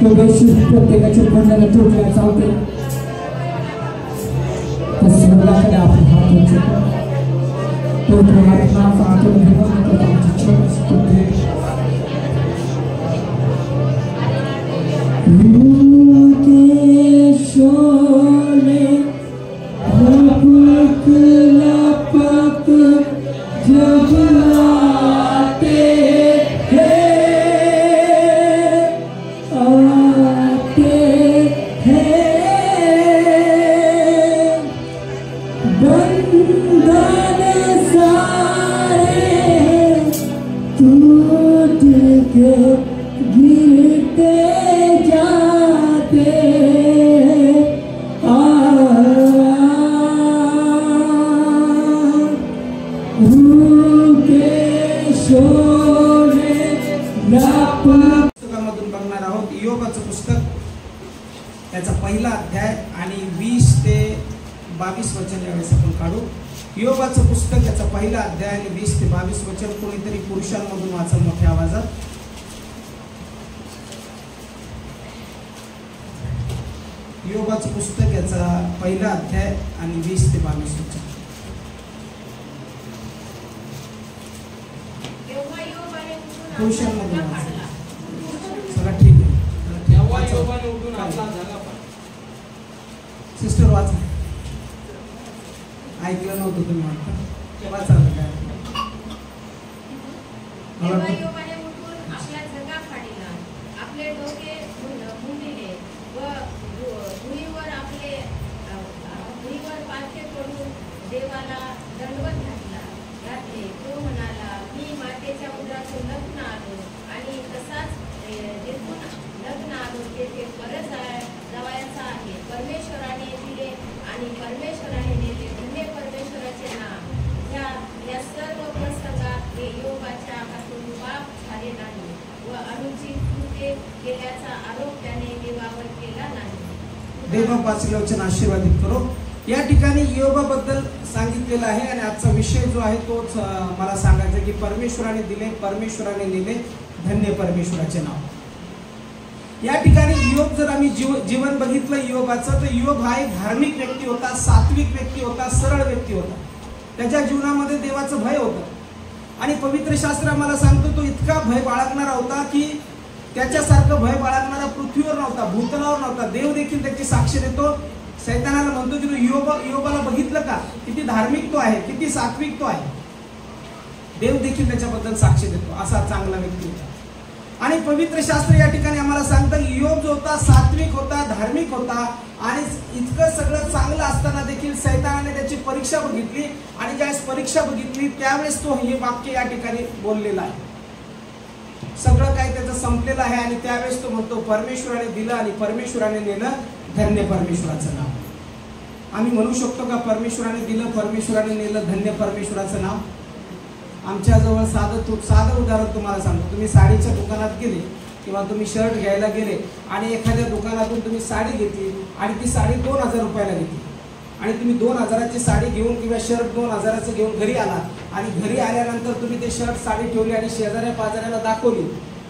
तो बेशीत प्रत्येकाच्या बंधन तुटल्या चालते स्वर्गाकडे आपण हात उंचवतो तो प्रार्थना आतून घेऊन आमची छोटी स्तुती के शोले लपक लपक जब आते पुस्तकामधून बघणार आहोत इयोबाचं पुस्तक याचा पहिला अध्याय आणि 20 ते 22 वचन यावेळेस आपण काढू। इयोबाचं पुस्तक याचा पहिला अध्याय आणि 20 ते 22 वचन कोणीतरी पुरुषांमधून वाचा मोठ्या आवाजात। इयोबाचं पुस्तक याचा पहिला अध्याय आणि 20 ते 22 वचन। पुरुषांमधून वाचा सगळं ठीक आहे। सिस्टर वाचा ऐकलं नव्हतं तुम्ही वाटतं वाचा काय आपल्या जगा फाडीला आपले डोके मुंडिले व भुईवर आपले भुईवर पालथे पडून देवाला दंडवत घातले। तो म्हणाला मी मातेच्या उदरातून लग्न आलो आणि तसाच जेथून लग्न आलो तेथे परत जावयाचा आहे। परमेश्वराने दिले आणि परमेश्वराने नेले, धन्य परमेश्वराचे नाम। या सर्व प्रसंगात हे इयोबाच्या हातून पाप झाले नाही व अनुचित कृत्ये केल्याचा आरोप त्याने देवावर केला नाही। देवापासून वचन आशीर्वादित करो। या ठिकाणी इयोबाबद्दल सांगितलेलं आहे आणि आजचा विषय जो आहे तोच मला सांगायचा की परमेश्वराने दिले, परमेश्वराने नेले, धन्य परमेश्वराचे नाव। या ठिकाणी इयोब जर आम्ही जीवन बघितलं इयोबाचं तर इयोब हा एक धार्मिक व्यक्ती होता, सात्विक व्यक्ती होता, सरळ व्यक्ती होता। त्याच्या जीवनामध्ये देवाचं भय होतं आणि पवित्र शास्त्र आम्हाला सांगतो तो इतका भय बाळगणारा होता की त्याच्यासारखं भय बाळगणारा पृथ्वीवर नव्हता, भूतलावर नव्हता। देव देखील त्याची साक्ष देतो, सैतानाला म्हणतो की तू इयोबाला बघितलं का, किती धार्मिक तो आहे, किती सात्विक तो आहे। देव देखील त्याच्याबद्दल साक्ष देतो, असा चांगला व्यक्ती होता। आणि पवित्र शास्त्र या ठिकाणी आम्हाला सांगतं इयोब जो होता सात्विक होता, धार्मिक होता आणि इतकं सगळं चांगलं असताना देखील सैतानाने त्याची परीक्षा बघितली आणि ज्यावेळेस परीक्षा बघितली त्यावेळेस तो हे वाक्य या ठिकाणी बोललेला आहे। सगळं काही त्याचं संपलेलं आहे आणि त्यावेळेस तो म्हणतो परमेश्वराने दिलं आणि परमेश्वराने नेलं, धन्य परमेश्वराचं नाव। आम्ही म्हणू शकतो का परमेश्वराने दिलं, परमेश्वराने नेलं, धन्य परमेश्वराचं नाव? आमच्या जवळ साधं उदाहरण तुम्हाला सांगतो। तुम्ही साडीच्या दुकानात गेले किंवा तुम्ही शर्ट घ्यायला गेले आणि एखाद्या दुकानातून तुम्ही साडी घेतली आणि ती साडी 2000 रुपयाला घेतली आणि तुम्ही 2000ची साडी घेऊन किंवा शर्ट 2000चं घेऊन घरी आला आणि घरी आल्यानंतर तुम्ही ते शर्ट साडी ठेवली आणि शेजाऱ्या पाजाऱ्याला दाखवली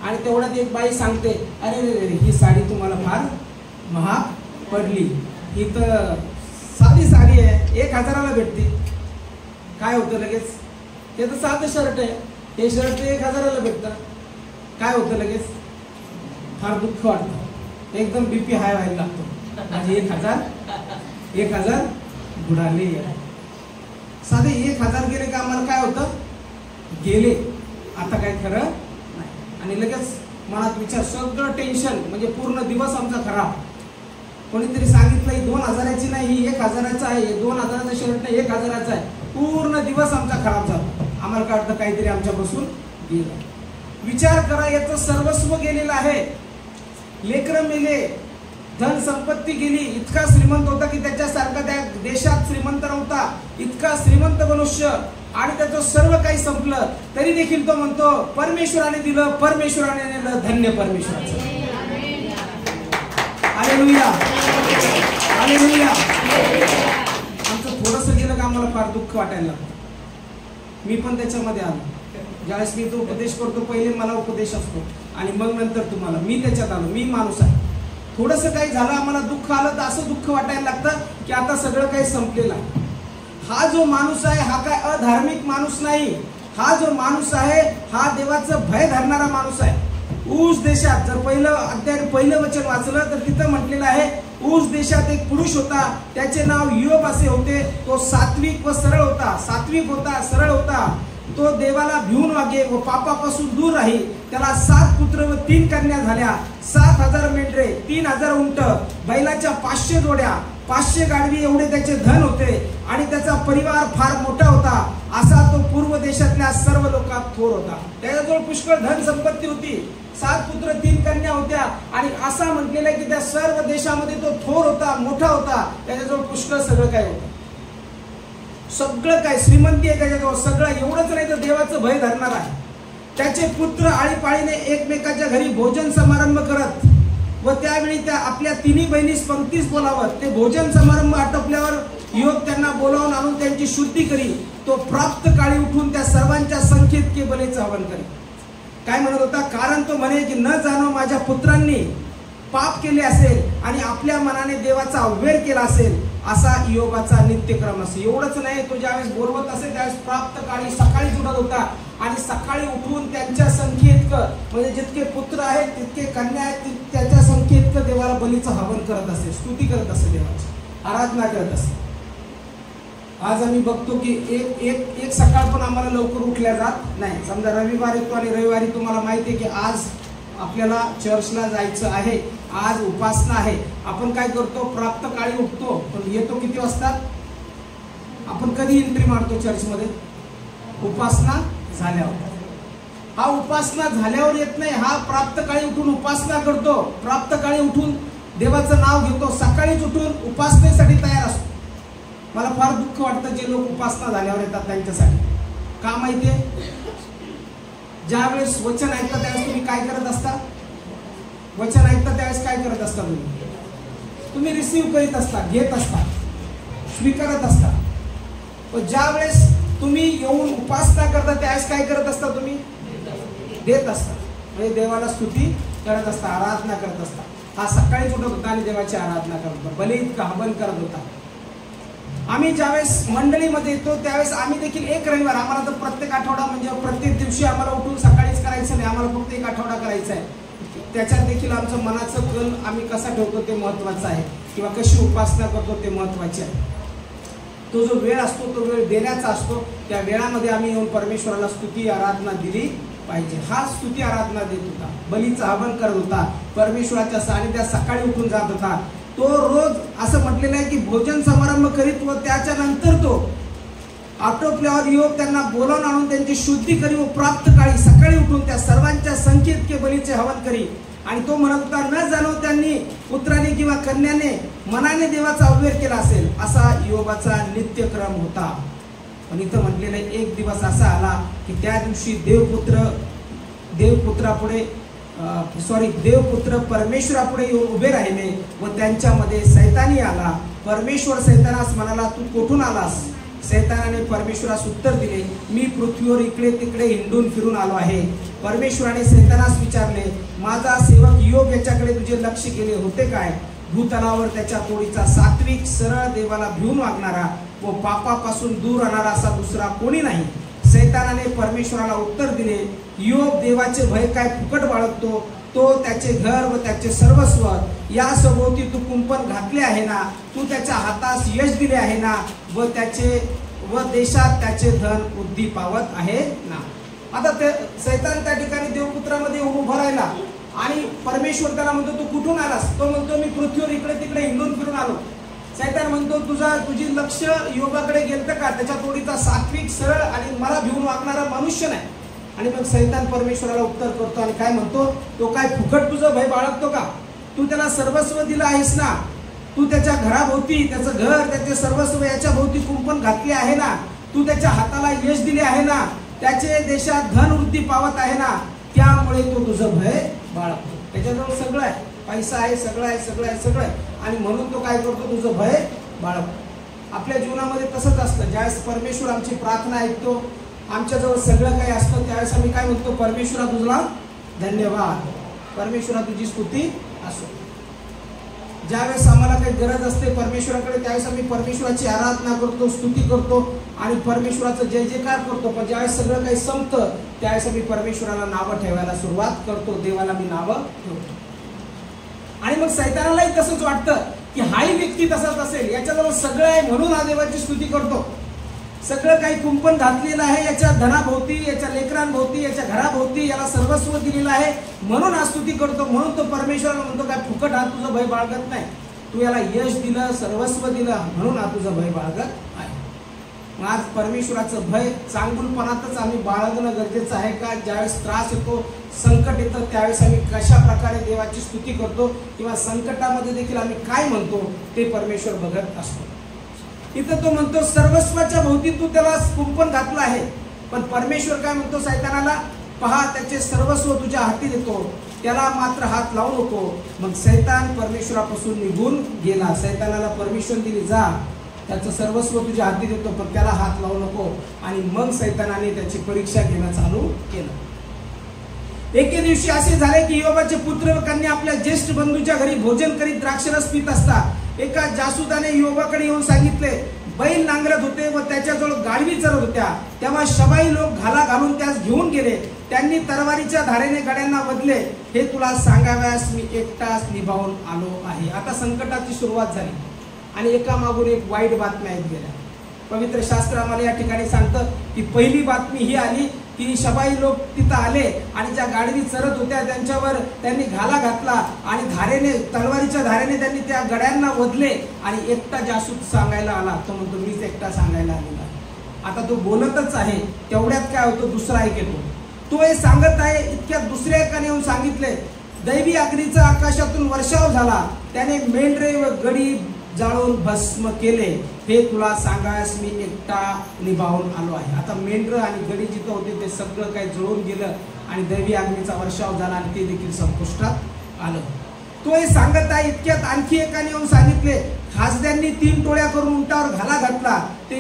आणि तेवढ्यात एक बाई सांगते अरे रे ही साडी तुम्हाला फार महाग पडली, ही तर साधी साडी आहे, 1000ला भेटते। काय होतं लगेच? ते तर साधं शर्ट आहे, हे शर्ट 1000ला भेटतं। काय होतं लगेच? फार दुःख वाटतं, एकदम बीपी हाय व्हायला लागतो, म्हणजे 1000 बुडाले। साधे 1000 गेले का आम्हाला काय होतं? गेले, आता काय खरं नाही। आणि लगेच मनात विचार, सगळं टेन्शन, म्हणजे पूर्ण दिवस आमचा खराब। कोणीतरी सांगितलं ही 2000ची नाही, ही 1000चं आहे, 2000चं शर्ट नाही 1000चं आहे, पूर्ण दिवस आमचा खराब झाला। आम्हाला काय वाटतं काहीतरी आमच्यापासून गेलं। विचार करा, याचं सर्वस्व गेलेलं आहे, लेकरं मेले, धन संपत्ती गेली, इतका श्रीमंत होता की त्याच्यासारखा त्या देशात श्रीमंत नव्हता, इतका श्रीमंत मनुष्य आणि त्याचं सर्व काही संपलं तरी देखील तो म्हणतो परमेश्वराने दिलं, परमेश्वराने नेलं, धन्य परमेश्वराचं। Hallelujah, hallelujah. आमचं थोडंसं गेलं का आम्हाला फार दुःख वाटायला लागतं। मी पण त्याच्यामध्ये आलो, ज्यावेळेस मी तो उपदेश करतो पहिले मला उपदेश असतो आणि मग नंतर तुम्हाला. मी त्याच्यात आलो, मी माणूस आहे. थोडंसं काही झालं, आम्हाला दुःख आलं तर असं दुःख वाटायला लागतं की आता सगळं काही संपलेलं आहे. हा जो माणूस आहे हा काय अधार्मिक माणूस नाही. हा जो माणूस आहे हा देवाचं भय धरणारा माणूस आहे. ऊस देशात जर पहिलं वचन वाचलं तर तिथं म्हटलेलं आहे, ऊस देशात एक पुरुष होता, त्याचे नाव योब असे होते. तो सात्विक व सरळ होता. सात्विक होता, सरळ होता. तो देवाला भिवून वागे व पापापासून दूर राही. त्याला 7 पुत्र व 3 कन्या झाल्या. 7,000 मेंढरे, 3,000 उंट, बैलाच्या 500 जोड्या, 500 गाढवी एवढे त्याचे धन होते आणि त्याचा परिवार फार मोठा होता. असा तो पूर्व देशातल्या सर्व लोकात थोर होता. त्याच्याजवळ पुष्कळ धन संपत्ती होती. 7 पुत्र 3 कन्या होत्या आणि असा म्हटलेलं आहे की त्या सर्व देशामध्ये तो थोर होता, मोठा होता. त्याच्याजवळ पुष्कळ सगळं काय होतं, सगळं काय श्रीमंती आहे त्याच्याजवळ. सगळं एवढंच नाही तर देवाचं भय धरणार आहे. त्याचे पुत्र आळीपाळीने एकमेकाच्या घरी भोजन समारंभ करत व त्यावेळी त्या आपल्या 3 बहिणीस पंक्तीस बोलावत. ते भोजन समारंभ आटोपल्यावर योब त्यांना बोलावून आणून त्यांची शुद्धी करी. तो प्राप्त काळी उठून त्या सर्वांच्या संख्येत बलीचं हवन करी. काय म्हणत होता, कारण तो म्हणे की न जाणो माझ्या पुत्रांनी पाप केले असेल आणि आपल्या मनाने देवाचा अवहेर केला असेल, असा योबाचा नित्यक्रम असे. एवढंच नाही, तो ज्यावेळेस बोलवत असेल त्यावेळेस प्राप्त काळी सकाळीच उठत होता आणि सकाळी उठून त्यांच्या संख्येतकं म्हणजे जितके पुत्र आहेत तितके कन्या आहेत त्याच्या संख्येतकं देवाला बलीचं हवन करत असे, स्तुती करत असे, देवाची आराधना करत असे. आज आम्ही बघतो की एक सकाळ पण आम्हाला लवकर उठल्या जात नाही. समजा रविवार येतो आणि रविवारी तुम्हाला माहिती आहे की आज आपल्याला चर्चला जायचं आहे, आज उपासना आहे. आपण काय करतो, प्राप्त काळी उठतो, पण येतो किती वाजता? आपण कधी एंट्री मारतो चर्चमध्ये? उपासना झाल्यावर. हा उपासना झाल्यावर येत नाही, हा प्राप्त काळी उठून उपासना करतो. प्राप्त काळी उठून देवाचं नाव घेतो, सकाळीच उठून उपासनेसाठी तयार असतो. मला फार दुःख वाटतं जे लोक उपासना झाल्यावर येतात त्यांच्यासाठी. का माहितीये, ज्यावेळेस वचन ऐकता त्यावेळेस तुम्ही काय करत असता? वचन ऐकता त्यावेळेस काय करत असता? तुम्ही रिसीव्ह करीत असता, घेत असता, स्वीकारत असता. पण ज्यावेळेस तुम्ही येऊन उपासना करता त्यावेळेस काय करत असता? तुम्ही देत असता, म्हणजे देवाला स्तुती करत असता, आराधना करत असता. हा सकाळीच उठत होता आणि देवाची आराधना करत होता, बलित हवन करत होता. आम्ही ज्यावेळेस मंडळीमध्ये येतो त्यावेळेस आम्ही देखील एक रविवार, आम्हाला तर प्रत्येक आठवडा म्हणजे प्रत्येक दिवशी आम्हाला उठून सकाळीच करायचं नाही, आम्हाला फक्त एक आठवडा करायचा आहे. त्याच्यात देखील आमचं मनाचं कल आम्ही कसा ठेवतो ते महत्वाचं आहे, किंवा कशी उपासना करतो ते महत्वाचे आहे. तो जो वेळ असतो तो वेळ देण्याचा असतो. त्या वेळामध्ये आम्ही येऊन परमेश्वराला स्तुती आराधना दिली पाहिजे. हा स्तुती आराधना देत होता, बलीचं हवन करत होता, परमेश्वराच्या सानिध्यात सकाळी उठून जात होता. तो रोज असं म्हटलेलं आहे की भोजन समारंभ करीत व त्याच्या नंतर तो आटोपल्यावर योब त्यांना बोलावून आणून त्यांची शुद्धी करी व प्राप्त काळी सकाळी उठून त्या सर्वांच्या संख्येत बलीचे हवन करी. आणि तो म्हणत होता, न जाणो त्यांनी पुत्राने किंवा कन्याने मनाने देवाचा अवहेर केला असेल, असा योबाचा नित्यक्रम होता. पण इथं म्हटलेलं एक दिवस असा आला की त्या दिवशी देवपुत्र परमेश्वरापुढे येऊन उभे राहिले व त्यांच्यामध्ये सैतानी आला. परमेश्वर सैतानास म्हणाला, तू कोठून आलास? सैतानाने परमेश्वरास उत्तर दिले, मी पृथ्वीवर इकडे तिकडे हिंडून फिरून आलो आहे. परमेश्वराने सैतानास विचारले, माझा सेवक योब याच्याकडे तुझे लक्ष गेले होते काय? भूतलावर त्याच्या तोडीचा सात्विक सरळ देवाला भिवून वागणारा व पापापासून दूर राहणारा असा दुसरा कोणी नाही. सैतानाने परमेश्वराला उत्तर दिले, योब देवाचे भय काय फुकट बाळगतो? तो त्याचे घर व त्याचे सर्वस्व या सभोवती तू कुंपण घातले आहे ना? तू त्याच्या हातास यश दिले आहे ना? व देशात त्याचे धन वृद्धी पावत आहे ना? आता ते सैतान त्या ठिकाणी देवपुत्रामध्ये उभा राहिला आणि परमेश्वर त्याला म्हणतो, तू कुठून आलास? तो म्हणतो, मी पृथ्वीवर इकडे तिकडे हिंडून फिरून आलो. सैतान म्हणतो, तुझी लक्ष योगाकडे गेलतं का? त्याच्या तोडीचा सात्विक सरळ आणि मला भिवून वागणारा मनुष्य नाही. आणि मग सैतान परमेश्वराला उत्तर करतो आणि काय म्हणतो, तो काय फुकट तुझं भय बाळगतो का? तू त्याला सर्वस्व दिलं आहेस ना? तू त्याच्या घराभोवती त्याचं घर त्याचे सर्वस्व याच्या भोवती कुंपण घातले आहे ना? तू त्याच्या हाताला यश दिले आहे ना? त्याचे देशात धन वृद्धी पावत आहे ना? त्यामुळे तो तुझं भय बाळगतो. त्याच्याजवळ सगळं आहे, पैसा आहे, सगळं आहे, सगळं आहे, सगळं आहे, आणि म्हणून तो काय करतो, तुझं भय बाळगतो. आपल्या जीवनामध्ये तसंच असतं. ज्यावेळेस परमेश्वर आमची प्रार्थना ऐकतो आमच्याजवळ सगळं काही असतं त्यावेळेस आम्ही काय म्हणतो, परमेश्वरा तुझा धन्यवाद, परमेश्वरा तुझी स्तुती असो. ज्यावेळेस आम्हाला काही गरज असते परमेश्वराकडे त्यावेळेस आम्ही परमेश्वराची आराधना करतो, स्तुती करतो आणि परमेश्वराचं जय जयकार करतो. पण ज्यावेळेस सगळं काही संपतं त्यावेळेस आम्ही परमेश्वराला नावं ठेवायला सुरुवात करतो, देवाला मी नावं ठेवतो. आणि मग सैतानालाही तसंच वाटतं की हाही व्यक्ती तसाच असेल, याच्याजवळ सगळं आहे म्हणून हा देवाची स्तुती करतो. सगळं काही कुंपण घातलेलं आहे याच्या धनाभोवती, याच्या लेकरांभोवती, याच्या घराभोवती, याला सर्वस्व दिलेलं आहे म्हणून हा स्तुती करतो. म्हणून तो परमेश्वराला म्हणतो काय फुकट हा तुझं भय बाळगत नाही, तू याला यश दिलं, सर्वस्व दिलं म्हणून हा तुझं भय बाळगत आहे. मग आज परमेश्वराचं भय चांगुलपणातच आम्ही बाळगणं गरजेचं आहे का? ज्यावेळेस त्रास येतो, संकट येतं त्यावेळेस आम्ही कशा प्रकारे देवाची स्तुती करतो किंवा संकटामध्ये देखील आम्ही काय म्हणतो ते परमेश्वर बघत असतो. इथं तो म्हणतो सर्वस्वाच्या भोवती तू त्याला कुंपण घातलं आहे, पण परमेश्वर काय म्हणतो सैतानाला, पहा त्याचे सर्वस्व तुझ्या हाती देतो, त्याला मात्र हात लावू नको. मग सैतान परमेश्वरापासून निघून गेला. सैतानाला परमिशन दिली, जा त्याचं सर्वस्व तुझ्या हाती देतो पण त्याला हात लावू नको. आणि मग सैतानाने त्याची परीक्षा घेणं चालू केलं. एके दिवशी असे झाले की योबाचे पुत्र व कन्या आपल्या ज्येष्ठ बंधूच्या घरी भोजन करीत द्राक्षरस पित असता एका जासूदाने योबाकडे येऊन सांगितले, बैल नांगरत होते व त्याच्याजवळ गाढवी चरत होत्या, तेव्हा शबाई लोक घाला घालून त्यास घेऊन गेले. त्यांनी तरवारीच्या धारेने गड्यांना वधले, हे तुला सांगाव्यास मी एकटाच निभावून आलो आहे. आता संकटाची सुरुवात झाली आणि एकामागून एक वाईट बातम्या येत गेल्या. पवित्र शास्त्र आम्हाला या ठिकाणी सांगतं की पहिली बातमी ही आली की शबाई लोक तिथं आले आणि ज्या गाढवी चरत होत्या त्यांच्यावर त्यांनी घाला घातला आणि धारेने, तलवारीच्या धारेने त्यांनी त्या गड्यांना वधले. आणि एकटा जासूद सांगायला आला, तो म्हणतो मीच एकटा सांगायला आलेला. आता तो बोलतच आहे तेवढ्यात काय होतं, दुसरा एक येतो, तो हे सांगत आहे. इतक्यात दुसऱ्या एकाने येऊन सांगितले, दैवी अग्नीचा आकाशातून वर्षाव झाला, त्याने मेंढरे व गडी जाळून भस्म केले, हे तुला सांगायस मी एकटा निभावून आलो आहे. आता मेंढर आणि गडी जिथं होते ते सगळं काही जळून गेलं आणि दैवी अग्नीचा वर्षाव झाला आणि ते देखील संपुष्टात आलं. तो हे सांगत आहे. इतक्यात आणखी एकाने येऊन सांगितले, खासद्यांनी 3 टोळ्या करून उंटावर घाला घातला, ते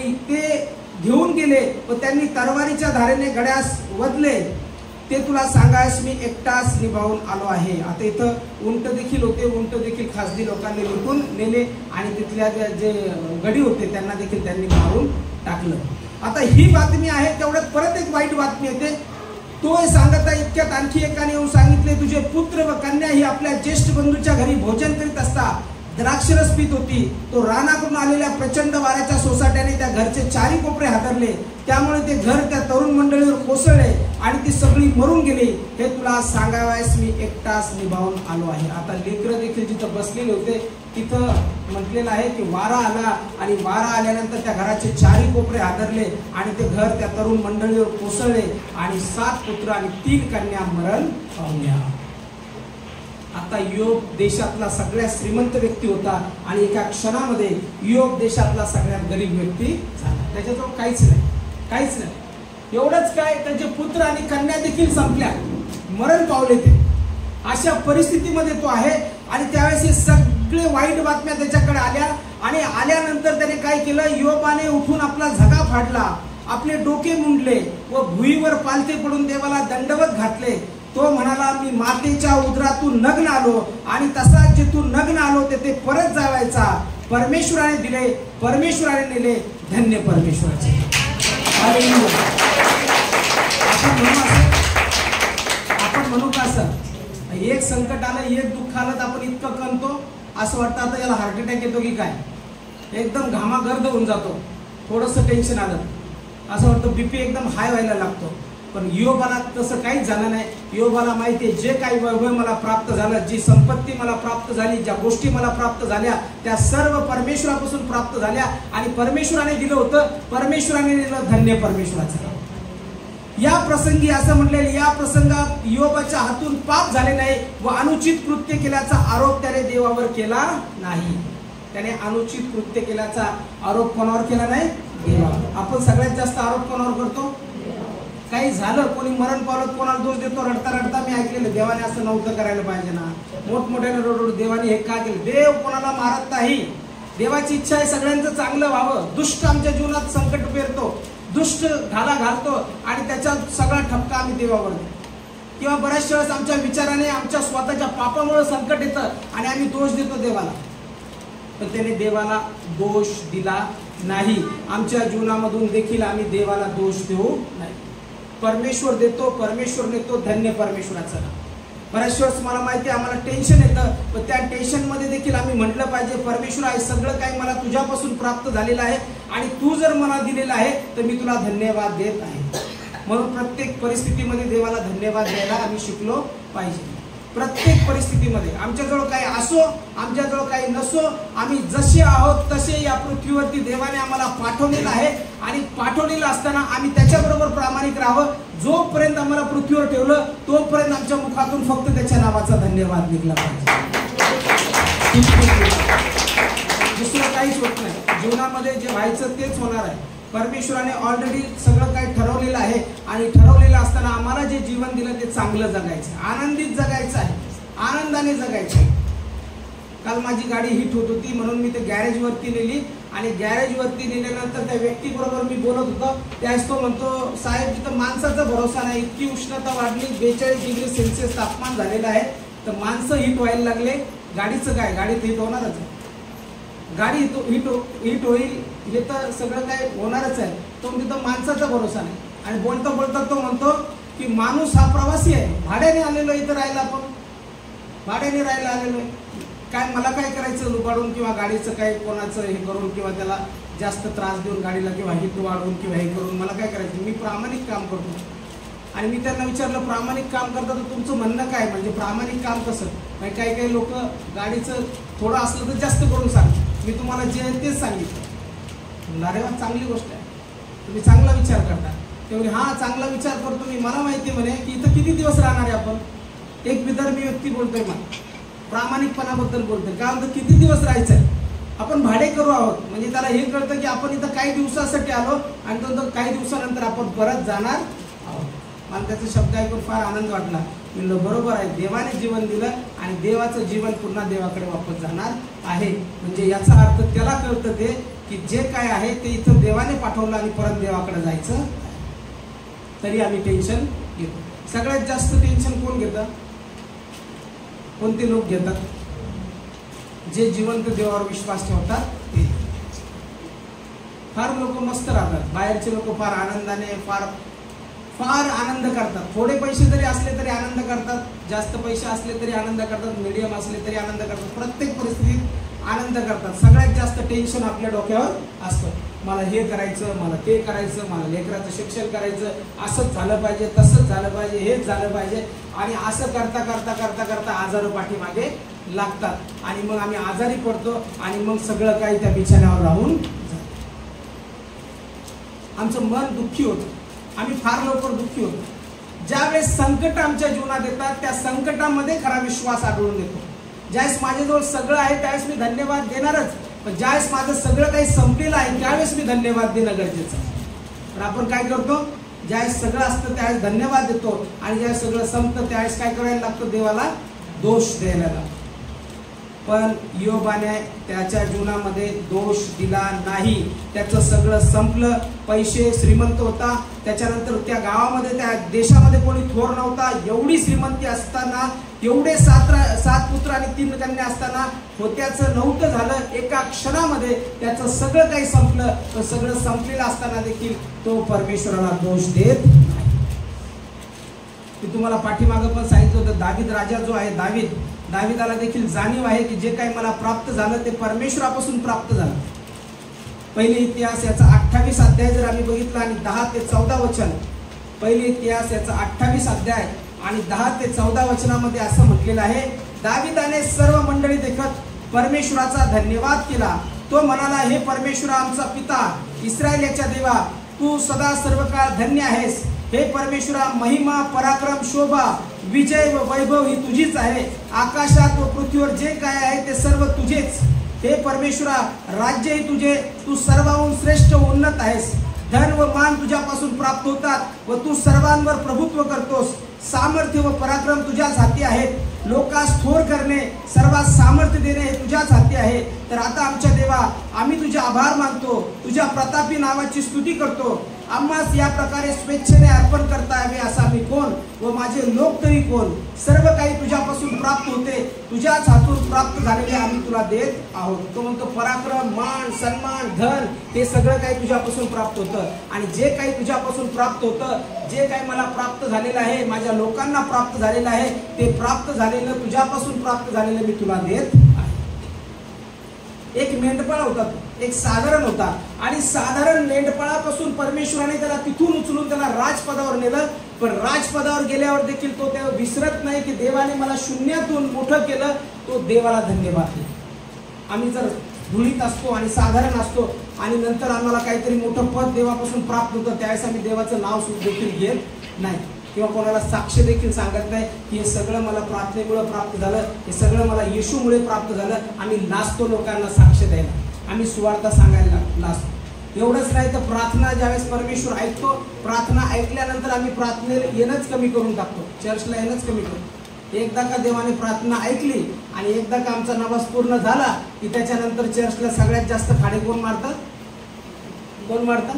घेऊन गेले व त्यांनी तरवारीच्या धारेने गड्यास वधले, ते तुला सांगायस मी एकटाच निभावून आलो आहे. आता इथं उंट देखील होते, उंट देखील खासगी लोकांनी लुटून नेले आणि तिथल्या जे गडी होते त्यांना देखील त्यांनी मारून टाकलं. आता ही बातमी आहे, तेवढ्यात परत एक वाईट बातमी येते. तो हे सांगत आहे. इतक्यात आणखी एकाने येऊन सांगितले, तुझे पुत्र व कन्या ही आपल्या ज्येष्ठ बंधूच्या घरी भोजन करीत असता द्राक्षरस पीत होती. तो रानाकडून आलेल्या प्रचंड वाऱ्याच्या सोसाट्याने त्या घरचे 4 कोपरे हादरले, त्यामुळे ते घर त्या तरुण मंडळीवर कोसळले आणि ती सगळी मरून गेली, हे तुला सांगावयास मी एकटाच निभावून आलो आहे. आता लेकरं देखील जिथं बसलेले होते तिथं म्हटलेलं आहे की वारा आला आणि वारा आल्यानंतर त्या घराचे 4 कोपरे हादरले आणि ते घर त्या तरुण मंडळीवर कोसळले आणि 7 पुत्र आणि 3 कन्या मरण पावल्या. आता योग देशातला सगळ्यात श्रीमंत व्यक्ती होता आणि एका क्षणामध्ये योग देशातला सगळ्यात गरीब व्यक्ती झाला. त्याच्याजवळ काहीच नाही. एवढंच काय, त्याचे पुत्र आणि कन्या देखील संपल्या, मरण पावले. ते अशा परिस्थितीमध्ये तो आहे आणि त्यावेळेस हे सगळे वाईट बातम्या त्याच्याकडे आल्या आणि आल्यानंतर त्याने काय केलं, योबाने उठून आपला झगा फाडला, आपले डोके मुंडले व भुईवर पालथे पडून देवाला दंडवत घातले. तो म्हणाला, मी मातेच्या उदरातून नग्न आलो आणि तसाच जिथून नग्न आलो ते परत जावायचा. परमेश्वराने दिले, परमेश्वराने नेले, धन्य परमेश्वराचे. आपण म्हणू का सर, एक संकट आलं, एक दुःख आलं तर आपण इतकं कणतो, असं वाटतं आता याला हार्ट अटॅक येतो की काय, एकदम घामागर्द होऊन जातो. थोडंसं टेन्शन आलं असं वाटतं बीपी एकदम हाय व्हायला लागतो. पण योबाला तसं काहीच झालं नाही. योबाला माहिती आहे, जे काही वैभव मला प्राप्त झालं, जी संपत्ती मला प्राप्त झाली, ज्या गोष्टी मला प्राप्त झाल्या त्या सर्व परमेश्वरापासून प्राप्त झाल्या आणि परमेश्वराने दिलं होतं, परमेश्वराने दिलं, धन्य परमेश्वराचं. या प्रसंगी असं म्हटलेलं, या प्रसंगात योबाच्या हातून पाप झाले नाही व अनुचित कृत्य केल्याचा आरोप त्याने देवावर केला नाही. त्याने अनुचित कृत्य केल्याचा आरोप कोणावर केला नाही? देवावर. आपण सगळ्यात जास्त आरोप कोणावर करतो? काही झालं, कोणी मरण पावलं, कोणाला दोष देतो, रडता रडता मी ऐकलेलं, देवाने असं नव्हतं करायला पाहिजे ना, मोठमोठ्याने रडू, देवाने हे का केलं? देव कोणाला मारत नाही. देवाची इच्छा आहे सगळ्यांचं चांगलं व्हावं. दुष्ट आमच्या जीवनात संकट पेरतो, दुष्ट घाला घालतो आणि त्याचा सगळा ठपका आम्ही देवावर देतो. किंवा बऱ्याचशा वेळेस आमच्या विचाराने आमच्या स्वतःच्या पापामुळे संकट येतं आणि आम्ही दोष देतो देवाला. पण त्याने देवाला दोष दिला नाही. आमच्या जीवनामधून देखील आम्ही देवाला दोष देऊ नाही. परमेश्वर देतो, परमेश्वर नेतो, धन्य परमेश्वराचं नाव. बऱ्याचशा वेळेस मला माहिती आहे आम्हाला टेन्शन येतं, पण त्या टेन्शनमध्ये देखील आम्ही म्हटलं पाहिजे परमेश्वर आहे सगळं काही मला तुझ्यापासून प्राप्त झालेलं आहे आणि तू जर मला दिलेलं आहे तर मी तुला धन्यवाद देत आहे. म्हणून प्रत्येक परिस्थितीमध्ये देवाला धन्यवाद द्यायला आम्ही शिकलो पाहिजे. प्रत्येक परिस्थितीमध्ये आमच्याजवळ काही असो आमच्याजवळ काही नसो, आम्ही जसे आहोत तसे या पृथ्वीवरती देवाने आम्हाला पाठवलेलं आहे आणि पाठवलेलं असताना आम्ही त्याच्याबरोबर प्रामाणिक राहावं. जोपर्यंत आम्हाला पृथ्वीवर ठेवलं तोपर्यंत आमच्या मुखातून फक्त त्याच्या नावाचा धन्यवाद निघला पाहिजे. दुसरं काहीच होत नाही. जीवनामध्ये जे व्हायचं तेच होणार आहे. परमेश्वराने ऑलरेडी सगळं काही ठरवलेलं आहे आणि ठरवलेलं असताना आम्हाला जे जीवन दिलं ते चांगलं जगायचं, आनंदित जगायचं आहे, आनंदाने जगायचं आहे. काल माझी गाडी हिट होत होती म्हणून मी ते गॅरेजवरती नेली आणि गॅरेजवरती नेल्यानंतर त्या व्यक्तीबरोबर मी बोलत होतो. त्यावेळेस तो म्हणतो साहेब तिथं माणसाचा भरोसा नाही, इतकी उष्णता वाढली, 42 डिग्री सेल्सिअस तापमान झालेलं आहे, तर माणसं हिट व्हायला लागले, गाडीचं काय, गाडीत हिट होणारच आहे, गाडी हिट होईल हे तर सगळं काय होणारच आहे. तो तिथं माणसाचा भरोसा नाही. आणि बोलता बोलता तो म्हणतो की माणूस हा प्रवासी आहे, भाड्याने आलेलो इथं राहायला, आपण भाड्याने राहायला आलेलो आहे, काय मला काय करायचं लुबाडून किंवा गाडीचं काय कोणाचं हे करून किंवा त्याला जास्त त्रास देऊन गाडीला किंवा हिट वाढवून किंवा हे करून मला काय करायचं, मी प्रामाणिक काम करतो. आणि मी त्यांना विचारलं प्रामाणिक काम करता तर तुमचं म्हणणं काय, म्हणजे प्रामाणिक काम कसं. म्हणजे काही काही लोक गाडीचं थोडं असलं तर जास्त करून सांगतात, मी तुम्हाला जे आहे तेच सांगितलं. अरे वा चांगली गोष्ट आहे, तुम्ही चांगला विचार करता. ते म्हणजे हा चांगला विचार करतो मी, मला माहिती म्हणे की इथं किती दिवस राहणार आहे आपण. एक विदर्भी व्यक्ती बोलतोय मला प्रामाणिकपणाबद्दल बोलतोय, काय म्हणतं किती दिवस राहायचं आहे, आपण भाडे करू आहोत. म्हणजे त्याला हे कळतं की आपण इथं काही दिवसासाठी आलो आणि नंतर काही दिवसानंतर आपण परत जाणार आहोत. मला त्याचा शब्द ऐकून फार आनंद वाटला. म्हणलं बरोबर आहे, देवाने जीवन दिलं आणि देवाचं जीवन पुन्हा देवाकडे वापस जाणार आहे. म्हणजे याचा अर्थ त्याला कळतं ते की जे काय आहे ते इथं देवाने पाठवलं आणि परत देवाकडे जायचं. तरी आम्ही टेन्शन घेतो. सगळ्यात जास्त टेन्शन कोण घेतं, कोणते लोक घेतात, जे जिवंत देवावर विश्वास ठेवतात ते. फार लोक मस्त राहतात, बाहेरचे लोक फार आनंदाने फार आनंद करतात. थोडे पैसे जरी असले तरी आनंद करतात, जास्त पैसे असले तरी आनंद करतात, मीडियम असले तरी आनंद करतात, प्रत्येक परिस्थितीत आनंद करतात. सगळ्यात जास्त टेन्शन आपल्या डोक्यावर असतं, मला हे करायचं, मला ते करायचं, मला लेकराचं शिक्षण करायचं, असंच झालं पाहिजे, तसंच झालं पाहिजे, हेच झालं पाहिजे. आणि असं करता करता करता करता आजार पाठीमागे लागतात आणि मग आम्ही आजारी पडतो आणि मग सगळं काही त्या बिछाण्यावर राहून जातं. आमचं मन दुःखी होतं, आम्ही फार लवकर दुःखी होतो. ज्यावेळेस संकट आमच्या जीवनात येतात त्या संकटामध्ये खरा विश्वास आढळून येतो. ज्यावेळेस माझ्याजवळ सगळं आहे त्यावेळेस मी धन्यवाद देणारच, पण ज्यावेळेस माझं सगळं काही संपलेलं आहे त्यावेळेस मी धन्यवाद देणं गरजेचं आहे. पण आपण काय करतो, ज्यावेळेस सगळं असतं त्यावेळेस धन्यवाद देतो आणि ज्यावेळेस सगळं संपतं त्यावेळेस काय करायला लागतं, देवाला दोष द्यायला लागतो. पण योबाने त्याच्या जीवनामध्ये दोष दिला नाही. त्याचं सगळं संपलं, पैसे, श्रीमंत होता, त्याच्यानंतर त्या गावामध्ये त्या देशामध्ये कोणी थोर नव्हता. एवढी श्रीमंती असताना, एवढे सात पुत्र आणि 3 कन्या असताना होत्याचं नव्हतं झालं. एका क्षणामध्ये त्याचं सगळं काही संपलं. पण सगळं संपलेलं असताना देखील तो परमेश्वराला दोष देत नाही. मी तुम्हाला पाठीमागं पण सांगितलं होतं, दावीद राजा जो आहे, दावीदाला देखील जाणीव आहे की जे काही मला प्राप्त झालं ते परमेश्वरापासून प्राप्त झालं. पहिले इतिहास याचा 28 अध्याय जर आम्ही बघितला आणि 10 ते 14 वचन, पहिले इतिहास याचा 28 अध्याय आणि 10 ते 14 वचनामध्ये असं म्हटलेलं आहे, दावीदाने सर्व मंडळी देखत परमेश्वराचा धन्यवाद केला. तो म्हणाला, हे परमेश्वरा आमचा पिता, इस्रायलाच्या देवा, तू सदा सर्व काळ धन्य आहेस. हे परमेश्वरा, महिमा, पराक्रम, शोभा, विजय व वैभव ही तुझीच आहे. आकाशात व पृथ्वीवर जे काय आहे ते सर्व तुझेच. हे परमेश्वरा, राज्यही तुझे, तू सर्वाहून श्रेष्ठ व उन्नत आहेस. धन व मान तुझ्यापासून प्राप्त होतात व तू सर्वांवर प्रभुत्व करतोस. सामर्थ्य व पराक्रम तुझ्याच हाती आहेत. लोकास थोर करणे, सर्वात सामर्थ्य देणे हे तुझ्याच हाती आहे. तर आता आमच्या देवा, आम्ही तुझे आभार मानतो, तुझ्या प्रतापी नावाची स्तुती करतो आम्हास या प्रकारे स्वेच्छेने अर्पण करता यावे असा मी कोण व माझे लोक तरी कोण. सर्व काही तुझ्यापासून प्राप्त होते, तुझ्याच हातून प्राप्त झालेले आम्ही तुला देत आहोत. तो म्हणतो पराक्रम, मान, सन्मान, धन हे सगळं काही तुझ्यापासून प्राप्त होतं. आणि जे काही तुझ्यापासून प्राप्त होतं, जे काही मला प्राप्त झालेलं आहे, माझ्या लोकांना प्राप्त झालेलं आहे, ते प्राप्त झालेलं तुझ्यापासून प्राप्त झालेलं मी तुला देत आहे. एक मेंढपाळ होता, एक साधारण होता, आणि साधारण मेंढपाळापासून परमेश्वराने त्याला तिथून उचलून त्याला राजपदावर नेलं. पण राजपदावर गेल्यावर देखील तो त्या विसरत नाही की देवाने मला शून्यातून मोठं केलं. तो देवाला धन्यवाद देतो. आम्ही जर धुळीत असतो आणि साधारण असतो आणि नंतर आम्हाला काहीतरी मोठं पद देवापासून प्राप्त होतं, त्यावेळेस आम्ही देवाचं नाव सुद्धा देखील घेत नाही किंवा कोणाला साक्ष देखील सांगत नाही की हे सगळं मला प्रार्थनेमुळे प्राप्त झालं, हे सगळं मला येशूमुळे प्राप्त झालं. आम्ही लाजतो लोकांना साक्ष द्यायला, आम्ही सुवार्ता सांगायला लाजतो. एवढंच नाही तर प्रार्थना ज्यावेळेस परमेश्वर ऐकतो, प्रार्थना ऐकल्यानंतर आम्ही प्रार्थनेला येणंच कमी करून टाकतो, चर्चला येणंच कमी करतो. एकदा का देवाने प्रार्थना ऐकली आणि एकदा का आमचा नमाज पूर्ण झाला की त्याच्यानंतर चर्चला सगळ्यात जास्त खाडे कोण मारतात? कोण मारतात?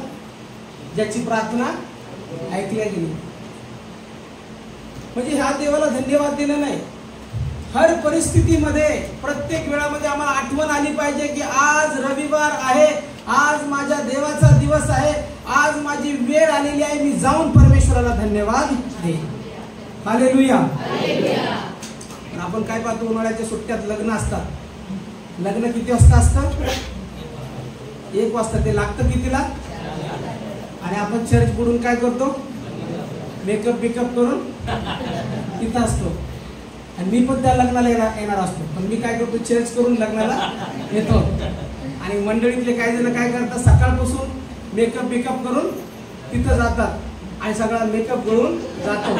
ज्याची प्रार्थना ऐकल्या गेली. म्हणजे ह्या देवाला धन्यवाद देणं नाही. हर परिस्थितीमध्ये, प्रत्येक वेळामध्ये आम्हाला आठवण आली पाहिजे की आज रविवार आहे, आज माझ्या देवाचा दिवस आहे, आज माझी वेळ आलेली आहे, मी जाऊन परमेश्वराला धन्यवाद दे. हालेलुया. आपण काय पाहतो, उन्हाळ्याच्या सुट्ट्यात लग्न असतात. लग्न किती वाजता असतं? 1 वाजता. ते लागतं कितीला? आणि आपण चर्च बुडून काय करतो? मेकअप बिकअप करून तिथं असतो. आणि मी पण त्या लग्नाला येणार असतो, पण मी काय करतो? चर्च करून लग्नाला येतो. आणि मंडळीतले काही जण काय करतात? सकाळपासून मेकअप बिकअप करून तिथं जातात आणि सगळा मेकअप करून जातो.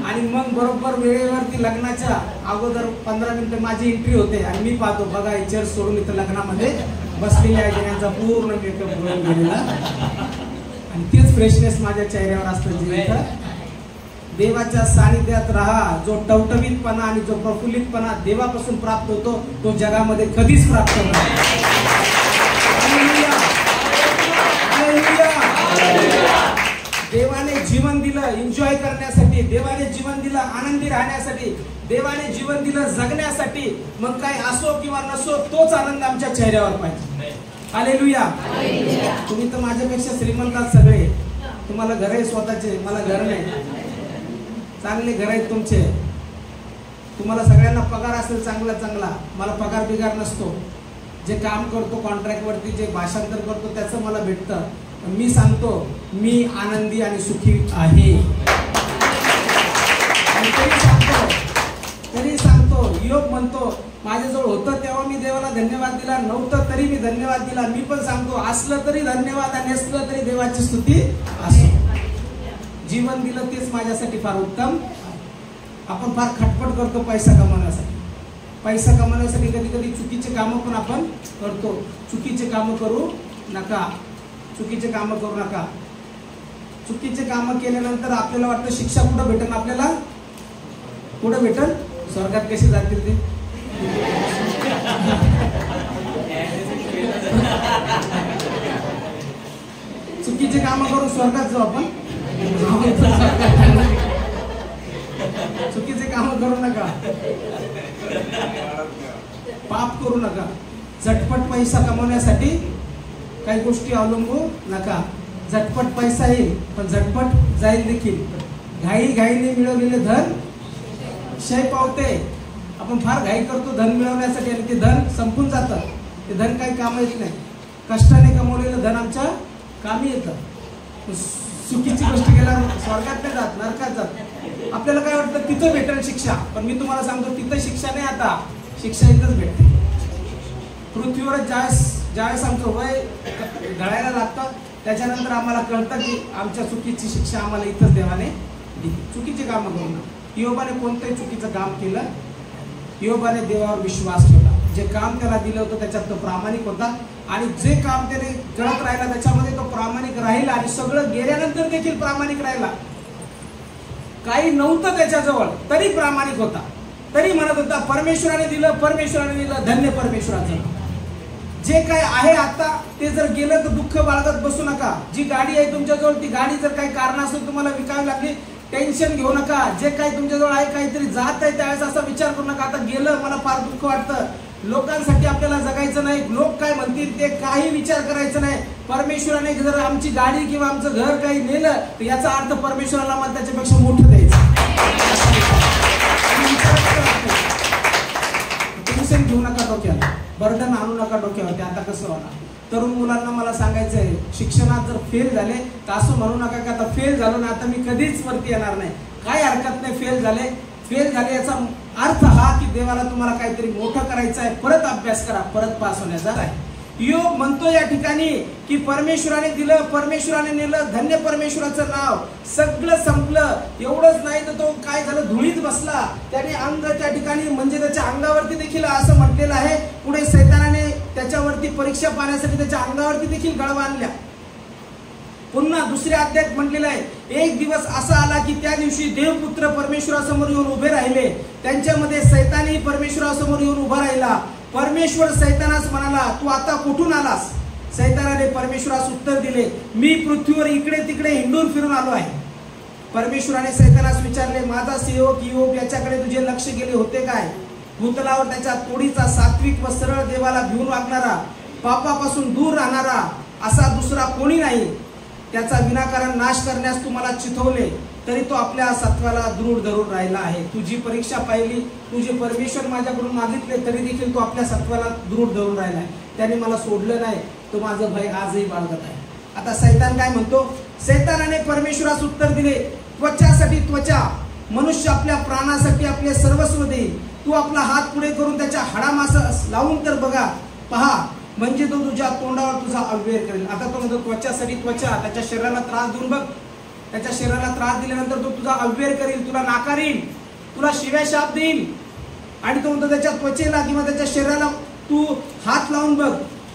आणि मग बरोबर वेळेवरती लग्नाच्या अगोदर 15 मिनिटं माझी एंट्री होते आणि मी पाहतो, बघा हे चर्च सोडून इथं लग्नामध्ये बसलेल्या आहे, त्यांचा पूर्ण मेकअप करून गेलेला. आणि तेच फ्रेशनेस माझ्या चेहऱ्यावर असतं. जे देवाच्या सानिध्यात राहा. जो टवटवीतपणा आणि जो प्रफुल्लितपणा देवापासून प्राप्त होतो तो जगामध्ये कधीच प्राप्त होत नाही. देवाने जीवन दिलं एन्जॉय करण्यासाठी, देवाने जीवन दिलं आनंदी राहण्यासाठी, देवाने जीवन दिलं जगण्यासाठी. मग काय असो किंवा नसो, तोच आनंद आमच्या चेहऱ्यावर पाहिजे. हालेलुया. तुम्ही तर माझ्यापेक्षा श्रीमंत आहात सगळे. तुम्हाला घर आहे स्वतःचे, मला घर नाही. चांगले घर आहेत तुमचे, तुम्हाला सगळ्यांना पगार असेल चांगला चांगला. मला पगार बिगार नसतो. जे काम करतो कॉन्ट्रॅक्टवरती, जे भाषांतर करतो त्याचं मला भेटतं. मी सांगतो मी आनंदी आणि सुखी आहे. आणि तरी सांगतो योग म्हणतो माझ्याजवळ होतं तेव्हा मी देवाला धन्यवाद दिला, नव्हतं तरी मी धन्यवाद दिला. मी पण सांगतो असलं तरी धन्यवाद आणि नसलं तरी देवाची स्तुती असो. जीवन दिलं तेच माझ्यासाठी फार उत्तम. आपण फार खटपट करतो पैसा कमवण्यासाठी. पैसा कमवण्यासाठी कधी कधी चुकीचे कामं पण आपण करतो. चुकीचे कामं करू नका. चुकीचे कामं करू नका. चुकीचे कामं केल्यानंतर आपल्याला वाटतं शिक्षा कुठं भेटेल? आपल्याला कुठं भेटेल? स्वर्गात कसे जातील ते? चुकीचे कामं करून स्वर्गात जाऊ आपण. चुकीचे कामं करू नका. पाप करू नका. झटपट पैसा कमवण्यासाठी काही गोष्टी अवलंबू नका. झटपट पैसा येईल पण झटपट जाईल देखील. घाईने मिळवलेले धन क्षय पावते. आपण फार घाई करतो धन मिळवण्यासाठी आणि ते धन संपून जातं. ते धन काही कामं येत नाही. कष्टाने कमवलेलं धन आमच्या कामी येतं. चुकीची गोष्टी केल्यावर स्वर्गात नाही जात, नरकात जात. आपल्याला काय वाटतं तिथं भेटेल शिक्षा, पण मी तुम्हाला सांगतो तिथं शिक्षा नाही. आता शिक्षा इथंच भेटते. पृथ्वीवर ज्यावेळेस आमचं वय ढळायला लागतं त्याच्यानंतर आम्हाला कळतं की आमच्या चुकीची शिक्षा आम्हाला इथंच देवाने दिली. चुकीचे कामं करू नका. योबाने कोणतंही चुकीचं काम केलं. योबाने देवावर विश्वास ठेवला. जे काम त्याला दिलं होतं त्याच्यात तो प्रामाणिक होता आणि जे काम त्याने करत राहिला त्याच्यामध्ये तो प्रामाणिक राहिला आणि सगळं गेल्यानंतर देखील प्रामाणिक राहिला. काही नव्हतं त्याच्याजवळ तरी प्रामाणिक होता. तरी म्हणत होता परमेश्वराने दिलं, परमेश्वराने दिलं, धन्य परमेश्वराचं. जे काय आहे आता ते जर गेलं तर दुःख बाळगत बसू नका. जी गाडी आहे तुमच्याजवळ ती गाडी जर काही कारणास्तव तुम्हाला विकावी लागली टेन्शन घेऊ नका. जे काही तुमच्याजवळ आहे काहीतरी जात आहे त्यावेळेस असा विचार करू नका आता गेलं मला फार दुःख वाटतं. लोकांसाठी आपल्याला जगायचं नाही. लोक काय म्हणतील ते काही विचार करायचं नाही. परमेश्वराने जर आमची गाडी किंवा आमचं घर काही नेलं तर याचा अर्थ परमेश्वराला मला त्याच्यापेक्षा मोठं द्यायचं. टेन्शन घेऊ नका डोक्याला, बर्डन आणू नका डोक्यावरती. आता कसं होणार? तरुण मुलांना मला सांगायचं आहे, शिक्षणात जर फेल झाले तर असं म्हणू नका की आता फेल झालो ना आता मी कधीच वरती येणार नाही. काय हरकत नाही, फेल झाले याचा अर्थ हा की देवाला तुम्हाला काहीतरी मोठं करायचं आहे. परत अभ्यास करा, परत पास होण्याचा आहे. योग म्हणतो या ठिकाणी की परमेश्वराने दिलं, परमेश्वराने नेलं, धन्य परमेश्वराचं नाव. सगळं संपलं. एवढंच नाही तर तो काय झालं, धुळीत बसला. त्याने अंग त्या ठिकाणी म्हणजे त्याच्या अंगावरती देखील असं म्हटलेलं आहे. पुढे सैतानाने त्याच्यावरती परीक्षा पाहण्यासाठी त्याच्या अंगावरती देखील गळवा आणल्या. पुन्हा दुसऱ्या अध्यायात म्हटलेलं आहे, एक दिवस असा आला की त्या दिवशी देवपुत्र परमेश्वरासमोर येऊन उभे राहिले. त्यांच्यामध्ये सैतानही परमेश्वरासमोर येऊन उभा राहिला. परमेश्वर सैतानास म्हणाला, तू आता कुठून आलास? सैतानाने परमेश्वरास उत्तर दिले, मी पृथ्वीवर इकडे तिकडे हिंडून फिरून आलो आहे. परमेश्वराने सैतानास विचारले, माझा सेवक योग याच्याकडे तुझे लक्ष गेले होते काय? भूतलावर त्याच्या तोडीचा सात्विक व सरळ देवाला भिवून वागणारा, पापापासून दूर राहणारा असा दुसरा कोणी नाही. त्याचा विनाकारण नाश करण्यास तुम्हाला चिथवले तरी तो आपल्या सत्वाला दृढ धरून राहिला आहे. तुझी परीक्षा पाहिली, तुझे परमेश्वर माझ्याकडून मागितले तरी देखील तो आपल्या सत्वाला दृढ धरून राहिला आहे. त्याने मला सोडलं नाही, तो माझं भय आजही बाळगत आहे. आता सैतान काय म्हणतो? सैतानाने परमेश्वरास उत्तर दिले, त्वचासाठी त्वचा, मनुष्य आपल्या प्राणासाठी आपले सर्वस्व देईल. तू आपला हात पुढे करून त्याच्या हाडामास लावून तर पहा, म्हणजे तो तुझ्या तोंडावर तुझा अव्यय करेल. आता तो म्हणतो त्वचासाठी त्वचा, त्याच्या शरीराला त्रास देऊन बघ. त्याच्या शरीराला त्रास दिल्यानंतर तो तुझा अव्यय करेल, तुला नाकारील, तुला शिव्या शाप देईल. आणि तो म्हणतो त्याच्या त्वचेला किंवा त्याच्या शरीराला तू हात लावून बघ.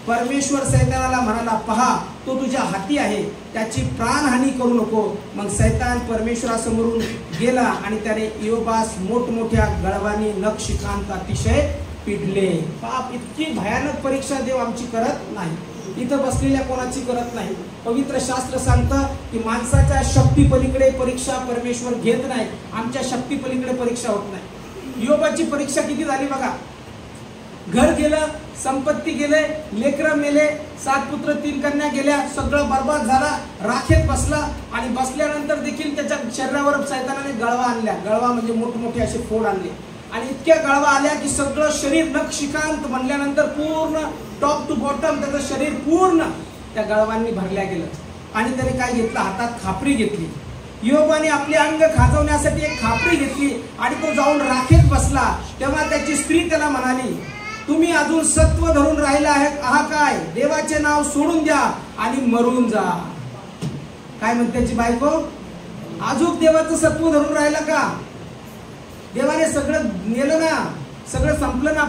परमेश्वर सैतानाला म्हणाला, पहा तो तुझ्या हाती आहे, त्याची प्राणहानी करू नको. मग सैतान परमेश्वरासमोरून गेला आणि त्याने इयोबास मोठमोठ्या गळवानी नखशिखांत अतिशय पिडले. पाप इतकी भयानक परीक्षा देव आमची करत नाही, इथं बसलेल्या कोणाची करत नाही. पवित्र शास्त्र सांगतं की माणसाच्या शक्ती पलीकडे परीक्षा परमेश्वर घेत नाही. आमच्या शक्ती पलीकडे परीक्षा होत नाही. योबाची परीक्षा किती झाली बघा. घर गेलं, संपत्ती गेले, लेकरं मेले, 7 पुत्र 3 कन्या गेल्या, सगळं बर्बाद झाला, राखेत बसला. आणि बसल्यानंतर देखील त्याच्या शरीरावर सैतानाने गळवा आणल्या. गळवा म्हणजे मोठमोठे असे फोड आणले आणि इतक्या गळवा आल्या की सगळं शरीर नखशिखांत म्हणल्यानंतर पूर्ण टॉप टू बॉटम त्याचं शरीर पूर्ण त्या गळवांनी भरल्या गेलं. आणि त्याने काय घेतलं? हातात खापरी घेतली. योबाने आपले अंग खाजवण्यासाठी एक खापरी घेतली आणि तो जाऊन राखेत बसला. तेव्हा त्याची स्त्री त्याला म्हणाली, तुम्ही अजून सत्व धरून राहिला आहात काय? देवाचे नाव सोडून द्या आणि मरून जा. काय म्हणते त्याची बायको? अजून देवाचं सत्व धरून राहिला का? देवाने सगळं नेलं ना, सगळं संपलं ना.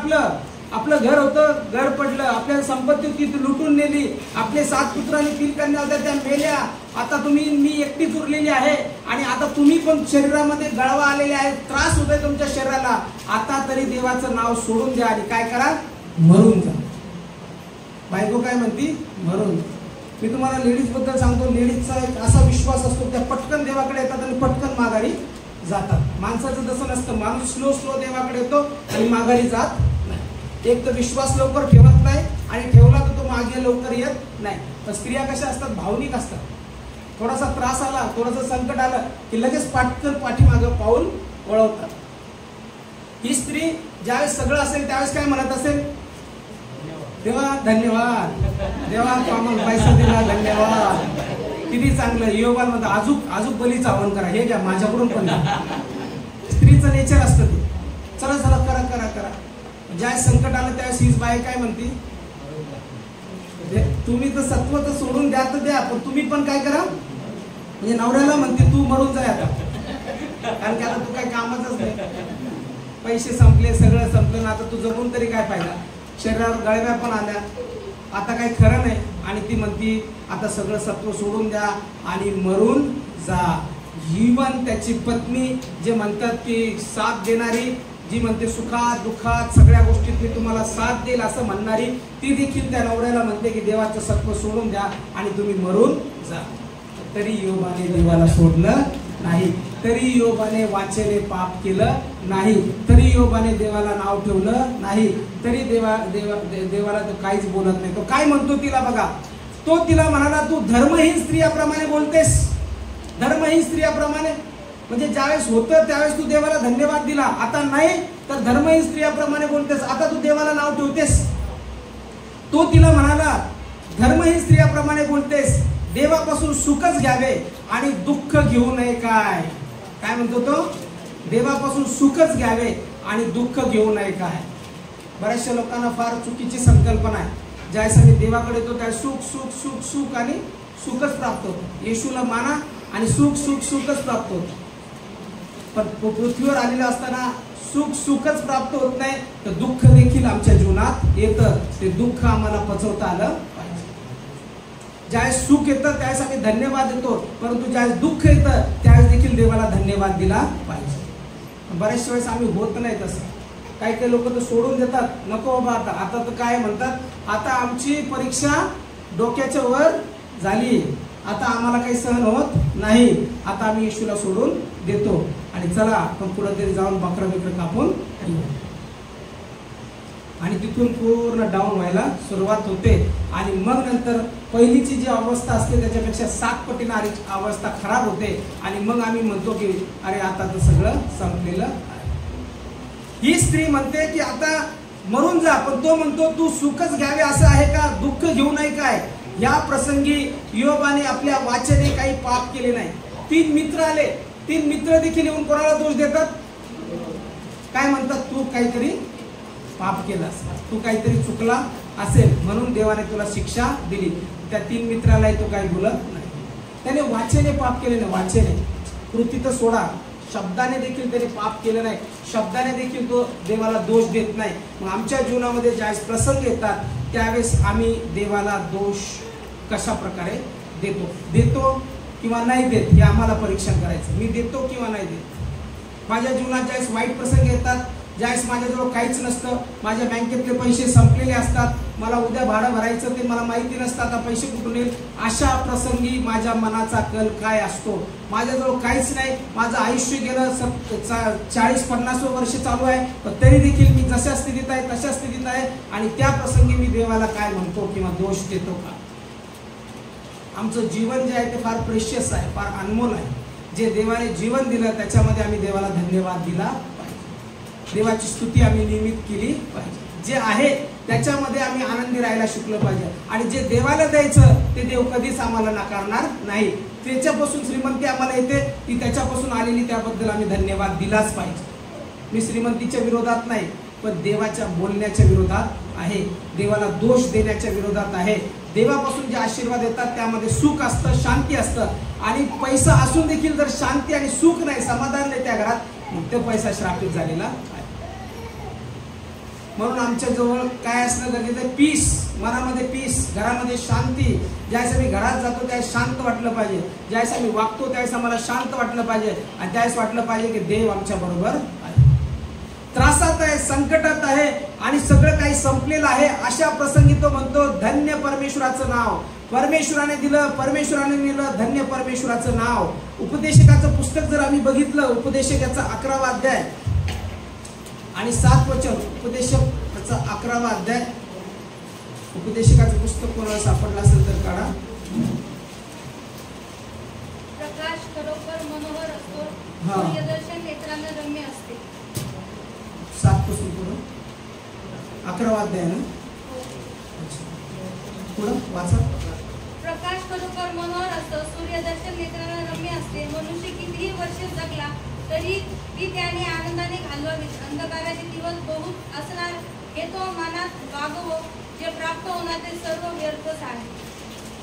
आपलं घर होतं, घर पडलं, आपल्याला संपत्ती होती ती लुटून नेली, आपले 7 पुत्र आणि 3 कन्या होत्या त्या मेल्या. आता मी एकटीच उरलेली आहे आणि आता तुम्ही पण शरीरामध्ये गळवा आलेले आहे, त्रास होतोय तुमच्या शरीराला. आता तरी देवाचं नाव सोडून द्या आणि काय करा? मरून जा. बायको काय म्हणती? मरून. मी तुम्हाला लेडीज बद्दल सांगतो, लेडीजचा एक असा विश्वास असतो, त्या पटकन देवाकडे येतात आणि पटकन माघारी जातात. माणसाचं तसं नसतं. माणूस स्लो देवाकडे येतो आणि माघारी जात नाही. एक तर विश्वास लवकर ठेवत नाही आणि ठेवला तर तो मागे लवकर येत नाही. तर स्त्रिया कशा असतात? भावनिक असतात. थोडासा त्रास आला, थोडंसं संकट आलं की लगेच पाठीमागं पाऊल वळवतात. ही स्त्री ज्यावेळेस सगळं असेल त्यावेळेस काय म्हणत असेल? देवा धन्यवाद, देवा तू आम्हाला पैसा दिला, धन्यवाद, किती चांगलं. योगाला म्हणतात अजूक बलीचं आव्हान करा, हे घ्या माझ्याकडून पण. स्त्रीचं नेचर असतं ते. चला करा. ज्यावेळेस संकट आलं त्यावेळेस हीच बाई काय म्हणती? तुम्ही तर सत्व तर सोडून द्या तर द्या, पण तुम्ही पण काय करा? म्हणजे नवऱ्याला म्हणते तू मरून जाय आता, कारण की आता तू काय कामाचंच नाही. पैसे संपले, सगळं संपलं ना, आता तू जगून तरी काय फायदा? शरीरावर गळव्या पण आल्या, आता काही खरं नाही. आणि ती म्हणती आता सगळं सत्व सोडून द्या आणि मरून जा. जीवन त्याची पत्नी जे म्हणतात की साथ देणारी जी म्हणते सुखात दुःखात सगळ्या गोष्टीत मी तुम्हाला साथ देईल असं म्हणणारी, ती देखील त्या नवऱ्याला म्हणते की देवाचं सत्व सोडून द्या आणि तुम्ही मरून जा. तरी योबाने देवाला सोडलं नाही, तरी योबाने वाचेने पाप केलं नाही, तरी योबाने देवाला नाव ठेवलं नाही, तरी देवाला तो काहीच बोलत नाही. तो काय म्हणतो तिला बघा, तो तिला म्हणाला तू धर्महीन स्त्रियाप्रमाणे बोलतेस. धर्महीन स्त्रियाप्रमाणे म्हणजे ज्यावेळेस होतं त्यावेळेस तू देवाला धन्यवाद दिला, आता नाही तर धर्महीन स्त्रियाप्रमाणे बोलतेस, आता तू देवाला नाव ठेवतेस. तो तिला म्हणाला धर्महीन स्त्रियाप्रमाणे बोलतेस, देवापासून सुखच घ्यावे आणि दुःख घेऊ नये. काय काय म्हणतो तो, देवापासून सुखच घ्यावे आणि दुःख घेऊ नये. काय बऱ्याचशा लोकांना फार चुकीची संकल्पना आहे. ज्यावेळेस आम्ही देवाकडे येतो त्यावेळेस सुख सुख सुख सुख आणि सुखच प्राप्त होतं. येशूला माना आणि सुख सुख सुखच प्राप्त होतं. पण पृथ्वीवर आलेलं असताना सुख सुखच प्राप्त होत नाही तर दुःख देखील आमच्या जीवनात येतं. ते दुःख आम्हाला पचवता आलं पाहिजे. ज्यावेळेस सुख येतं त्यावेळेस आम्ही धन्यवाद देतो, परंतु ज्यावेळेस दुःख येतं त्यावेळेस देखील देवाला धन्यवाद दिला पाहिजे. बऱ्याचशा वेळेस आम्ही होत नाही तसं. काही काही लोक तर सोडून देतात, नको बाबा आता तर काय म्हणतात, आता आमची परीक्षा डोक्याच्या वर झाली, आता आम्हाला काही सहन होत नाही, आता आम्ही येशूला सोडून देतो आणि चला आपण कुठेतरी जाऊन बकरा कापून येऊ. आणि तिथून पूर्ण डाऊन व्हायला सुरुवात होते. आणि मग नंतर पहिलीची जी अवस्था असते त्याच्यापेक्षा 7 पटीने अवस्था खराब होते. आणि मग आम्ही म्हणतो की अरे आता तर सगळं संपलेलं आहे. ही स्त्री म्हणते की आता मरून जा, पण तो म्हणतो तू सुखच घ्यावे असं आहे का, दुःख घेऊ नये काय. या प्रसंगी योबाने आपल्या वाचेने काही पाप केले नाही. 3 मित्र आले, 3 मित्र देखील येऊन कोणाला दोष देतात, काय म्हणतात, तू काहीतरी पाप केलास, तू काहीतरी चुकला असेल म्हणून देवाने तुला शिक्षा दिली. त्या 3 मित्रालाही तो काही बोलत नाही. त्याने वाचेने पाप केले नाही. वाचेने, कृती तर सोडा, शब्दाने देखील त्याने पाप केलं नाही. शब्दाने देखील तो देवाला दोष देत नाही. मग आमच्या जीवनामध्ये ज्यावेळेस प्रसंग येतात त्यावेळेस आम्ही देवाला दोष कशा प्रकारे देतो किंवा नाही देत हे आम्हाला परीक्षण करायचं. मी देतो किंवा नाही देत. माझ्या जीवनात ज्यावेळेस वाईट प्रसंग येतात, ज्यावेळेस माझ्याजवळ काहीच नसतं, माझ्या बँकेतले पैसे संपलेले असतात, मला उद्या भाडं भरायचं ते मला माहिती नसतं, आता पैसे कुठून येईल, अशा प्रसंगी माझ्या मनाचा कल काय असतो. माझ्याजवळ काहीच नाही, माझं आयुष्य गेलं 40-50 वर्ष चालू आहे, पण तरी देखील मी जशा स्थितीत आहे तशा स्थितीत आहे. आणि त्या प्रसंगी मी देवाला काय म्हणतो किंवा दोष देतो का. आमचं जीवन जे आहे ते फार प्रेशियस आहे, फार अनमोल आहे. जे देवाने जीवन दिलं त्याच्यामध्ये आम्ही देवाला धन्यवाद दिला पाहिजे. देवाची स्तुती आम्ही नियमित केली पाहिजे. जे आहे त्याच्यामध्ये आम्ही आनंदी राहायला शिकलो पाहिजे. आणि जे देवाला द्यायचं ते देव कधीच आम्हाला नाकारणार नाही. त्याच्यापासून श्रीमंती आम्हाला येते, ती त्याच्यापासून आलेली, त्याबद्दल आम्ही धन्यवाद दिलाच पाहिजे. मी श्रीमंतीच्या विरोधात नाही, पण देवाच्या बोलण्याच्या विरोधात आहे, देवाला दोष देण्याच्या विरोधात आहे. देवापासून जे आशीर्वाद येतात त्यामध्ये सुख असतं, शांती असतं. आणि पैसा असून देखील जर शांती आणि सुख नाही, समाधान नाही त्या घरात, मग तो पैसा श्रापित झालेला आहे. म्हणून आमच्या जवळ काय असणं गरजेचं आहे, पीस, मनामध्ये पीस, घरामध्ये शांती. ज्यावेळेस आम्ही घरात जातो त्यावेळेस शांत वाटलं पाहिजे, ज्यावेळेस आम्ही वागतो त्यावेळेस आम्हाला शांत वाटलं पाहिजे. आणि त्यावेळेस वाटलं पाहिजे की देव आमच्या बरोबर आहे. त्रासात आहे, संकटात आहे आणि सगळं काही संपलेलं आहे, अशा प्रसंगी तो म्हणतो धन्य परमेश्वराचं नाव. परमेश्वराने दिलं, परमेश्वराने दिलं, धन्य परमेश्वराचं नाव. उपदेशकाचं पुस्तक जर आम्ही बघितलं, उपदेशकाचा 11वा अध्याय आणि 7 वचन, उपदेशकाचा 11वा अध्याय. उपदेशकाचं पुस्तक कोणाला सापडलं असेल तर काढा. प्रकाश खरोखर मनोहर असतो, सूर्यदर्शन नेत्रांना रम्य असते. 7 पासून पुढं 11वा अध्याय ना, पुढं वाचा. प्रकाश खरोखर मनोहर असतो, सूर्यदर्शन नेत्रांना रम्य असते. मनुष्य कितीही वर्ष जगला तरी ती त्याने आनंदाने घालवावीत. अंधकाराचे दिवस बहुत असणार हे तो मनात बागवो, जे प्राप्त होणार ते सर्व व्यर्थच आहे.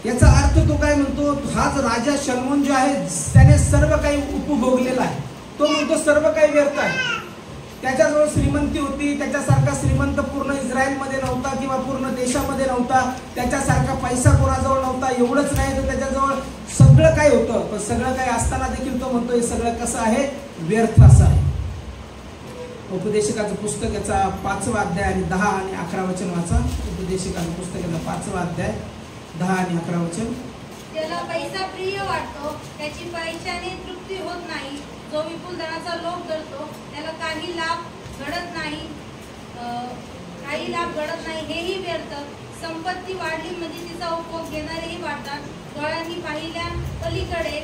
याचा अर्थ तो काय म्हणतो, हाच राजा शलोमोन जो आहे त्याने सर्व काही उपभोगलेला आहे. तो म्हणतो सर्व काही व्यर्थ आहे. त्याच्याजवळ श्रीमंती होती, त्याच्यासारखा श्रीमंत पूर्ण इस्रायलमध्ये नव्हता किंवा पूर्ण देशामध्ये नव्हता, त्याच्यासारखा पैसा कोणाजवळ नव्हता. एवढंच नाही तर त्याच्याजवळ सगळं काही होतं, पण सगळं काही असताना देखील तो म्हणतो हे सगळं कसं आहे, व्यर्थ असं आहे. उपदेशकाचं पुस्तक याचा 5वा अध्याय आणि 10 आणि 11 वचन वाचा. उपदेशकाचं पुस्तक याचा 5वा अध्याय 10 आणि 11 वचन. त्याला पैसा प्रिय वाटतो, त्याची पैशाने तृप्ती होत नाही. जो विपुल धनाचा लोभ धरतो त्याला काही लाभ घडत नाही, हेही व्यर्थ. संपत्ती वाढली म्हणजे तिचा उपभोग घेणारेही वाढतात. डोळ्यांनी पाहिल्या पलीकडे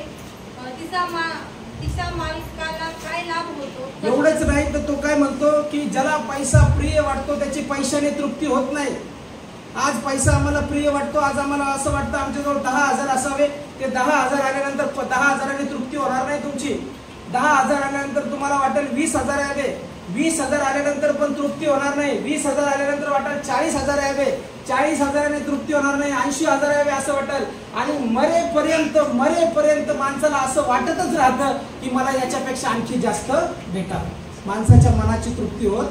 तिचा मालकाला काय लाभ होतो. एवढंच नाही तर तो काय म्हणतो की ज्याला पैसा प्रिय वाटतो त्याची पैशाने तृप्ती होत नाही. आज पैसा आम्हाला प्रिय वाटतो, आज आम्हाला असं वाटतं आमच्याजवळ 10,000 असावे. ते 10,000 आल्यानंतर 10,000ने तृप्ती होणार नाही तुमची. 10,000 आल्यानंतर तुम्हाला वाटेल 20,000 यावे. 20,000 आल्यानंतर पण तृप्ती होणार नाही. 20,000 आल्यानंतर वाटेल 40,000 यावे. 40,000ने तृप्ती होणार नाही. 80,000 यावे असं वाटेल. आणि मरेपर्यंत माणसाला असं वाटतच राहतं की मला याच्यापेक्षा आणखी जास्त भेटावं. माणसाच्या मनाची तृप्ती होत.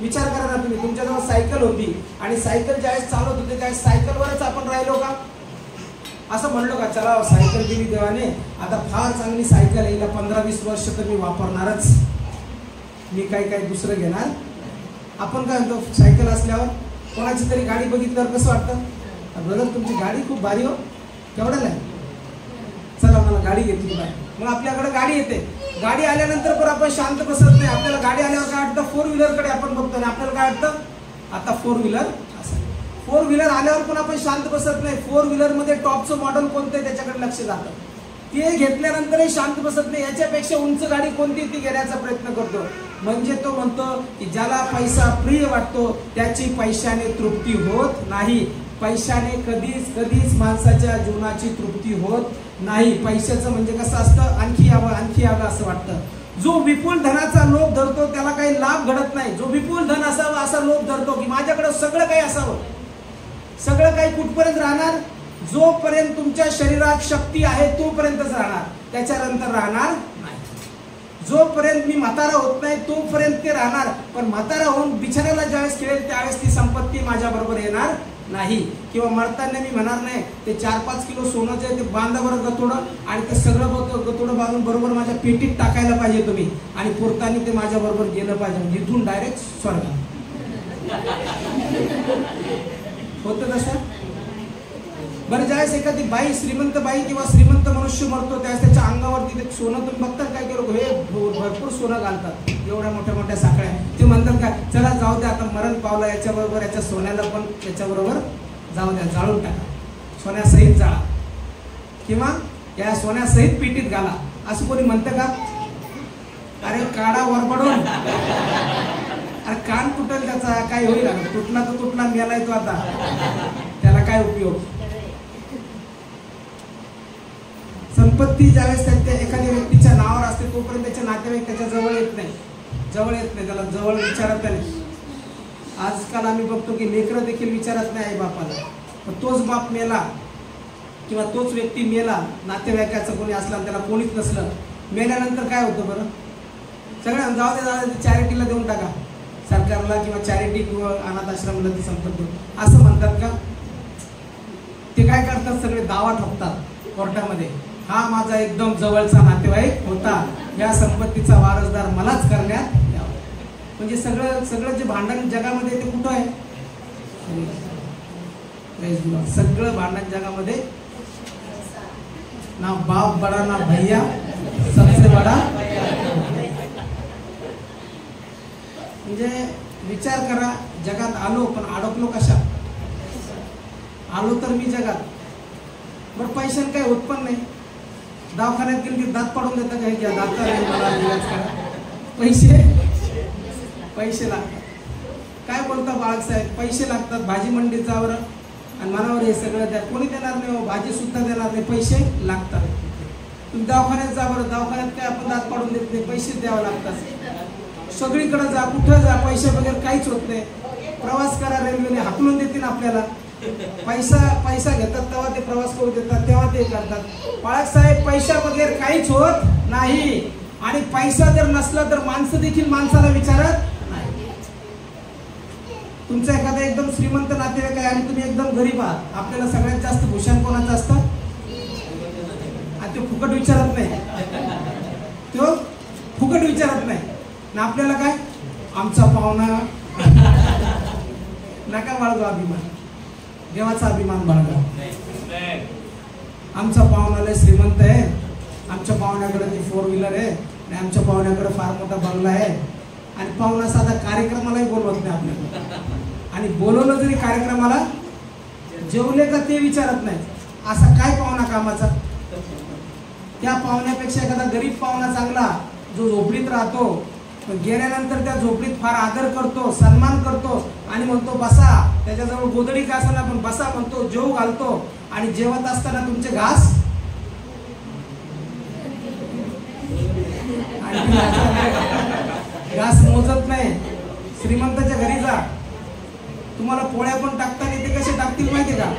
विचार करा ना तुम्ही, तुमच्याजवळ सायकल होती आणि सायकल ज्यावेळेस चालवत होते त्यावेळेस सायकलवरच आपण राहिलो का? असं म्हणलो का चला सायकल दिली देवाने, आता फार चांगली सायकल आहे, 15-20 वर्ष तर मी वापरणारच, मी काय दुसरं घेणार. आपण काय म्हणतो सायकल असल्यावर कोणाची तरी गाडी बघितल्यावर कसं वाटतं? ब्रदर तुमची गाडी खूप भारी हो, केवढ्याला आहे, चला मला गाडी घेतली पाहिजे. मग आपल्याकडे गाडी येते. गाडी आल्यानंतर पण आपण शांत बसत नाही. आपल्याला गाडी आल्यावर काय वाटतं? 4 व्हीलरकडे आपण बघतो आणि आपल्याला काय वाटतं? आता 4 व्हीलर असं. 4 व्हीलर आल्यावर पण आपण शांत बसत नाही. 4 व्हीलर मध्ये टॉपचं मॉडेल कोणतं आहे त्याच्याकडे लक्ष जातं. ते घेतल्यानंतरही शांत बसत नाही. याच्यापेक्षा उंच गाडी कोणती ती घेण्याचा प्रयत्न करतो. म्हणजे तो म्हणतो की ज्याला पैसा प्रिय वाटतो त्याची पैशाने तृप्ती होत नाही. पैशाने कधीच माणसाच्या जीवनाची तृप्ती होत नाही. पैशाचं म्हणजे कसं असतं? आणखी यावं असं वाटतं. जो विपुल धनाचा लोभ धरतो त्याला काही लाभ घडत नाही. जो विपुल धन असावं असा लोभ धरतो की माझ्याकडे सगळं काही असावं. सगळं काही कुठपर्यंत राहणार? जोपर्यंत तुमच्या शरीरात शक्ती आहे तोपर्यंतच राहणार, त्याच्यानंतर राहणार नाही. जोपर्यंत मी म्हातारा होत नाही तोपर्यंत ते राहणार. पण म्हातारा होऊन बिछाण्याला ज्यावेळेस खेळेल त्यावेळेस ती संपत्ती माझ्या बरोबर येणार नाही. किंवा मरताना मी म्हणणार नाही ते 4-5 किलो सोनं जे ते बांधा बरं गतोडं आणि ते सगळं गतोडं बांधून बरोबर माझ्या पेटीत टाकायला पाहिजे तुम्ही आणि पुरतानी ते माझ्या बरोबर गेलं पाहिजे. इथून डायरेक्ट स्वर्गात होतं तसं. बरं ज्यावेळेस एखादी बाई, श्रीमंत बाई किंवा श्रीमंत मनुष्य मरतो त्यावेळेस त्याच्या अंगावरती ते सोनं तुम्ही बघतात काय केलं, हे भरपूर सोनं घालतात, एवढ्या मोठ्या साखळ्या. ते म्हणतात काय, चला जाऊ द्या आता मरण पावला, याच्याबरोबर याच्या सोन्याला पण त्याच्याबरोबर जाऊ द्या, जाळून टाका, सोन्यासहित जाळा किंवा या सोन्यासहित पेटीत घाला, असं कोणी म्हणतं का? अरे काढा वरपडून, अरे कान तुटेल त्याचा, काय होईल? तुटला तर तुटला, मेलाय तो आता, त्याला काय उपयोग? संपत्ती ज्यावेळेस त्या एखाद्या व्यक्तीच्या नावावर असते तोपर्यंत त्याचे नातेवाईक त्याच्या जवळ येत नाही, त्याला जवळ विचारत नाही. आजकाल आम्ही बघतो की लेकरं देखील विचारत नाही आई बापाला. पण तोच बाप मेला किंवा तोच व्यक्ती मेला, नातेवाईकाचं कोणी असला त्याला कोणीच नसलं, मेल्यानंतर काय होतं बरं? सगळ्या जाऊ दे चॅरिटीला देऊन टाका, सरकारला किंवा चॅरिटी किंवा अनाथ आश्रमाला ती संपत्ती असं म्हणतात का? ते काय करतात, सगळे दावा ठोकतात कोर्टामध्ये, हा माझा एकदम जवळचा नातेवाईक होता, या संपत्तीचा वारसदार मलाच करण्यात यावं. म्हणजे सगळं जे भांडण जगामध्ये ते कुठं आहे? सगळं भांडण जगामध्ये ना बाप बडा ना भैया, सबसे बडा. म्हणजे विचार करा, जगात आलो पण अडकलो कशा? आलो तर मी जगात, बरं पैशाने काय उत्पन्न नाही. दवाखान्यात गेली की दात पाडून देतात काय, घ्या दात मला इलाज करा, पैसे लागतात. काय बोलता बाळासाहेब, पैसे लागतात. भाजी मंडीत जावर आणि मनावर हे सगळं द्या, कोणी देणार नाही, भाजी सुद्धा देणार नाही, पैसे लागतात. तुम्ही दवाखान्यात जा बरं, दवाखान्यात काय आपण दात पाडून देत नाही, पैसे द्यावे लागतात. सगळीकडे जा, कुठं जा, पैसे वगैरे काहीच होत नाही. प्रवास करा रेल्वेने, हाकलून देतील आपल्याला. पैसा घेतात तेव्हा ते प्रवास करू देतात, तेव्हा ते करतात. बाळासाहेब पैसा वगैरे काहीच होत नाही. आणि पैसा जर नसला तर माणसं देखील माणसाला विचारत नाही. तुमचा एखादा एकदम श्रीमंत नातेवाईक आहे आणि तुम्ही एकदम गरीब आहात, आपल्याला सगळ्यात जास्त भूषण कोणाचं असतं? आणि तो फुकट विचारत नाही, तो फुकट विचारत नाही. ना आपल्याला काय आमचा पाहुणा नका बाळगा अभिमान, देवाचा अभिमान बाळगा. आमचा पाहुणाला श्रीमंत आहे, आमच्या पाहुण्याकडे ती 4 व्हीलर आहे आणि आमच्या पाहुण्याकडे फार मोठा बंगला आहे आणि पाहुणा साधा कार्यक्रमालाही बोलवत नाही आपल्याला. आणि बोलवलं जरी कार्यक्रमाला जेवले का ते विचारत नाही. असा काय पाहुणा कामाचा? त्या पाहुण्यापेक्षा एखादा गरीब पाहुणा चांगला जो झोपडीत राहतो, पण गेल्यानंतर त्या झोपडीत फार आदर करतो, सन्मान करतो आणि म्हणतो बसा, त्याच्याजवळ गोदडी का असताना पण बसा म्हणतो, जेवू घालतो आणि जेवत असताना तुमचे घास घास मोजत नाही. श्रीमंताच्या घरी जा, तुम्हाला पोळ्या पण टाकता येते, कसे टाकतील माहिती का?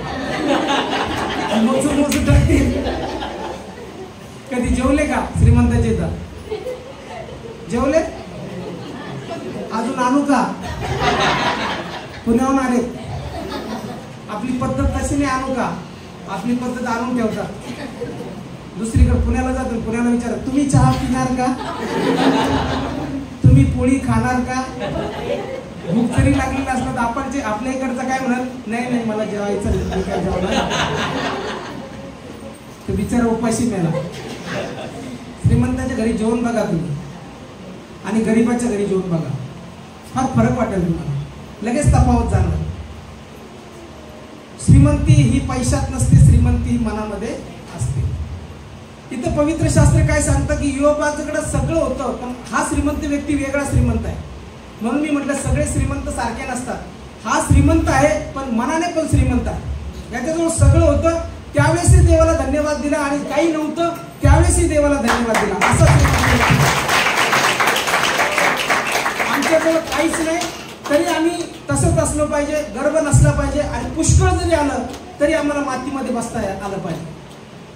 मोजून मोजून टाकतील. कधी जेवले का श्रीमंताचे इथं? जेवले? अजून आणू का? पुण्याहून आले. आपली पद्धत तशी नाही, आणू का? आपली पद्धत आणून ठेवतात. दुसरीकडे पुण्याला जातो, पुण्याला विचारत तुम्ही चहा पिणार का, तुम्ही पोळी खाणार का? भूक जरी लागली नसलं तर आपण जे आपल्या इकडचं काय म्हणाल, नाही नाही मला जेवायचं नाही, मी काय जेवणार. तो बिचारा उपाशी मेला. श्रीमंताच्या घरी जेवून बघा तुम्ही आणि गरीबाच्या घरी जेवून बघा, फार फरक वाटेल तुम्हाला, लगेच तफावत जाणार. श्रीमंती ही पैशात नसते, श्रीमंती ही मनामध्ये असते. इथं पवित्र शास्त्र काय सांगतं की योबाकडे सगळं होतं, पण हा श्रीमंत व्यक्ती वेगळा श्रीमंत आहे. म्हणून मी म्हटलं सगळे श्रीमंत सारखे नसतात. हा श्रीमंत आहे पण मनाने पण श्रीमंत आहे. याच्याजवळ सगळं होतं त्यावेळेसही देवाला धन्यवाद दिला आणि काही नव्हतं त्यावेळेसही देवाला धन्यवाद दिला. असं आमच्याजवळ काहीच नाही तरी आम्ही तसंच असलं पाहिजे, गर्व नसला पाहिजे आणि पुष्कळ जरी आलं तरी आम्हाला मातीमध्ये बसता आलं पाहिजे.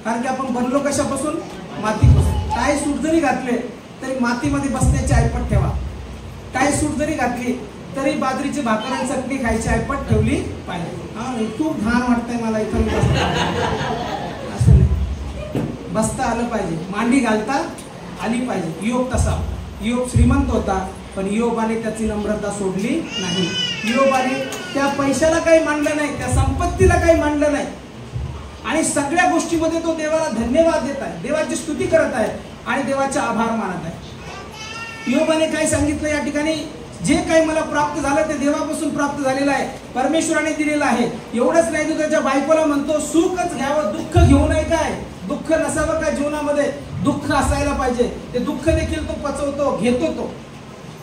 कारण की आपण बनलो कशापासून? मातीपासून. काय सूट जरी घातले तरी मातीमध्ये बसण्याची ऐपत ठेवा. काय सूट जरी घातली तरी बाजरीची भाकर आणि चटणी खायची ऐपत ठेवली पाहिजे. हा खूप घाण वाटतंय मला इथं असं नाही, बसता आलं पाहिजे, मांडी घालता आली पाहिजे. योग तसा, योग श्रीमंत होता पण योबाने त्याची नम्रता सोडली नाही. योबाने त्या पैशाला काही मानलं नाही, त्या संपत्तीला काही मानलं नाही आणि सगळ्या गोष्टीमध्ये तो देवाला धन्यवाद देत आहे, देवाची स्तुती करत आहे आणि देवाचे आभार मानत आहे. योबाने काय सांगितलं या ठिकाणी, जे काही मला प्राप्त झालं ते देवापासून प्राप्त झालेलं आहे, परमेश्वराने दिलेलं आहे. एवढंच नाही तो त्याच्या बायकोला म्हणतो सुखच घ्यावं, दुःख घेऊ नये. काय दुःख नसावं का जीवनामध्ये? दुःख असायला पाहिजे. ते दुःख देखील तो पचवतो, घेतो. तो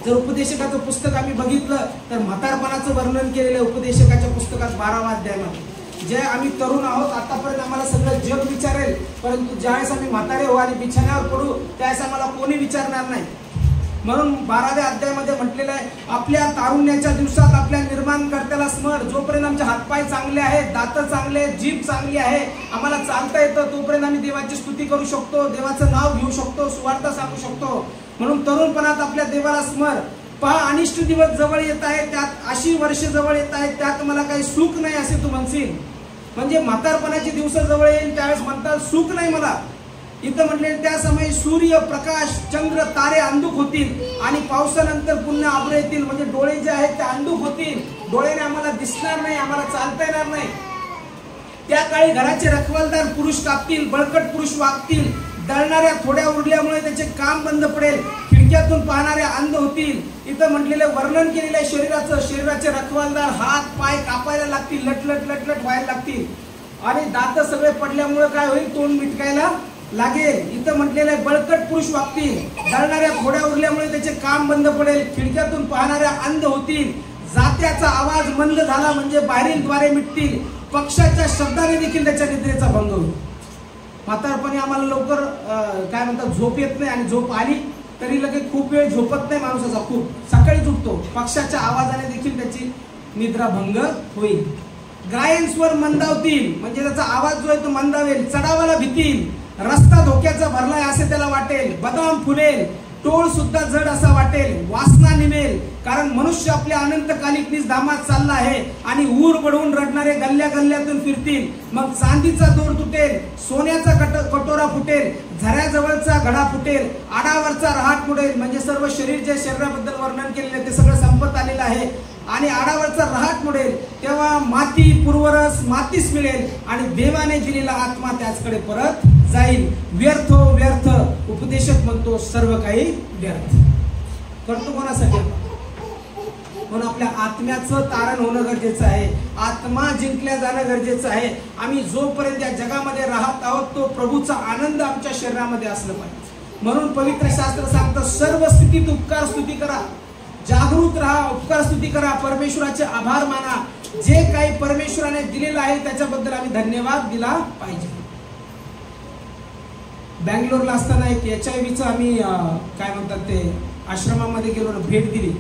जर उपदेशकाचं पुस्तक आम्ही बघितलं तर म्हातारपणाचं वर्णन केलेलं उपदेशकाच्या पुस्तकात 12व्या अध्यायामध्ये. जे आम्ही तरुण आहोत आतापर्यंत आम्हाला सगळं जग विचारेल, परंतु ज्यावेळेस आम्ही म्हातारे हो आणि बिछाण्यावर पडू त्यावेळेस आम्हाला कोणी विचारणार नाही. म्हणून 12व्या अध्यायामध्ये म्हटलेलं आहे, आपल्या तारुण्याच्या दिवसात आपल्या निर्माणकर्त्याला स्मर. जोपर्यंत आमचे हातपाय चांगले आहेत, दात चांगले आहेत, जीभ चांगली आहे, आम्हाला चालता येतं, तोपर्यंत आम्ही देवाची स्तुती करू शकतो, देवाचं नाव घेऊ शकतो, सुवार्ता सांगू शकतो. म्हणून तरुणपणात आपल्या देवाला स्मर. पहा अनिष्ट दिवस जवळ येत आहेत, त्यात 80 वर्ष जवळ येत आहेत, त्यात मला काही सुख नाही असे तू म्हणशील. म्हणजे म्हातारपणाचे दिवस जवळ येईल त्यावेळेस म्हणतात सुख नाही मला. इथं म्हटले त्या समयी सूर्य प्रकाश, चंद्र, तारे अंधुक होतील आणि पावसानंतर पुन्हा अब्र येतील. म्हणजे डोळे जे आहेत ते अंधुक होतील, डोळ्याने आम्हाला दिसणार नाही, आम्हाला चालता येणार नाही. त्या काळी घराचे रखवालदार पुरुष कापतील, बळकट पुरुष वागतील, दळणाऱ्या थोड्या उरल्यामुळे त्याचे काम बंद पडेल, खिडक्यातून पाहणारे अंध होतील. इथं म्हटलेले वर्णन केलेलं आहे शरीराचं. शरीराचे रखवालदार हात पाय कापायला लागतील, लटलट लटलट व्हायला लागतील आणि दात सगळे पडल्यामुळे काय होईल? तोंड मिटकायला लागेल. इथं म्हटलेलं आहे बळकट पुरुष वागतील, दळणाऱ्या थोड्या उरल्यामुळे त्याचे काम बंद पडेल, खिडक्यातून पाहणाऱ्या अंध होतील, जात्याचा आवाज मंद झाला म्हणजे बाहेरील द्वारे मिटतील, पक्षाच्या शब्दाने देखील त्याच्या निद्रेचा भंग होईल. म्हातारपणी आम्हाला लवकर काय म्हणतात झोप येत नाही आणि झोप आली तरी लगेच खूप वेळ झोपत नाही माणसाचा, खूप सकाळी झोपतो. पक्षाच्या आवाजाने देखील त्याची निद्रा भंग होईल. गायन स्वर मंदावतील म्हणजे त्याचा आवाज जो आहे तो मंदावेल, चढावाला भीतील, रस्ता धोक्याचा भरलाय असे त्याला वाटेल, बदाम फुलेल, टोळ सुद्धा जड असा वाटेल, वासना निमेल, कारण मनुष्य आपल्या अनंतकालिक धामात चालला आहे आणि ऊर बडवून रडणारे गल्ल्या गल्ल्यातून फिरतील. मग चांदीचा दोर तुटेल, सोन्याचा कटोरा फुटेल, झऱ्याजवळचा घडा फुटेल, आडावरचा रहाट मुडेल. म्हणजे सर्व शरीर जे शरीराबद्दल वर्णन केलेले ते सगळं संपत आलेलं आहे. आणि आडावरचा रहाट मुडेल, तेव्हा माती पूर्वरस मातीस मिळेल आणि देवाने दिलेला आत्मा त्याचकडे परत जाईल. व्यर्थ व्यर्थ उपदेशक म्हणतो सर्व काही व्यर्थ. करतो कोणासाठी? म्हणून आपल्या आत्म्याचं तारण होणं गरजेचं आहे. आत्मा जिंकल्या जाणं गरजेचं आहे. आम्ही जोपर्यंत या जगामध्ये राहत आहोत तो प्रभूचा आनंद आमच्या शरीरामध्ये असलं पाहिजे. म्हणून पवित्र शास्त्र सांगतं सर्व स्थितीत उपकार स्तुती करा, जागृत राहा, उपकार स्तुती करा, परमेश्वराचे आभार माना. जे काही परमेश्वराने दिलेलं आहे त्याच्याबद्दल आम्ही धन्यवाद दिला पाहिजे. बँगलोरला असताना एक HIV आम्ही काय म्हणतात ते आश्रमामध्ये गेलो, भेट दिली.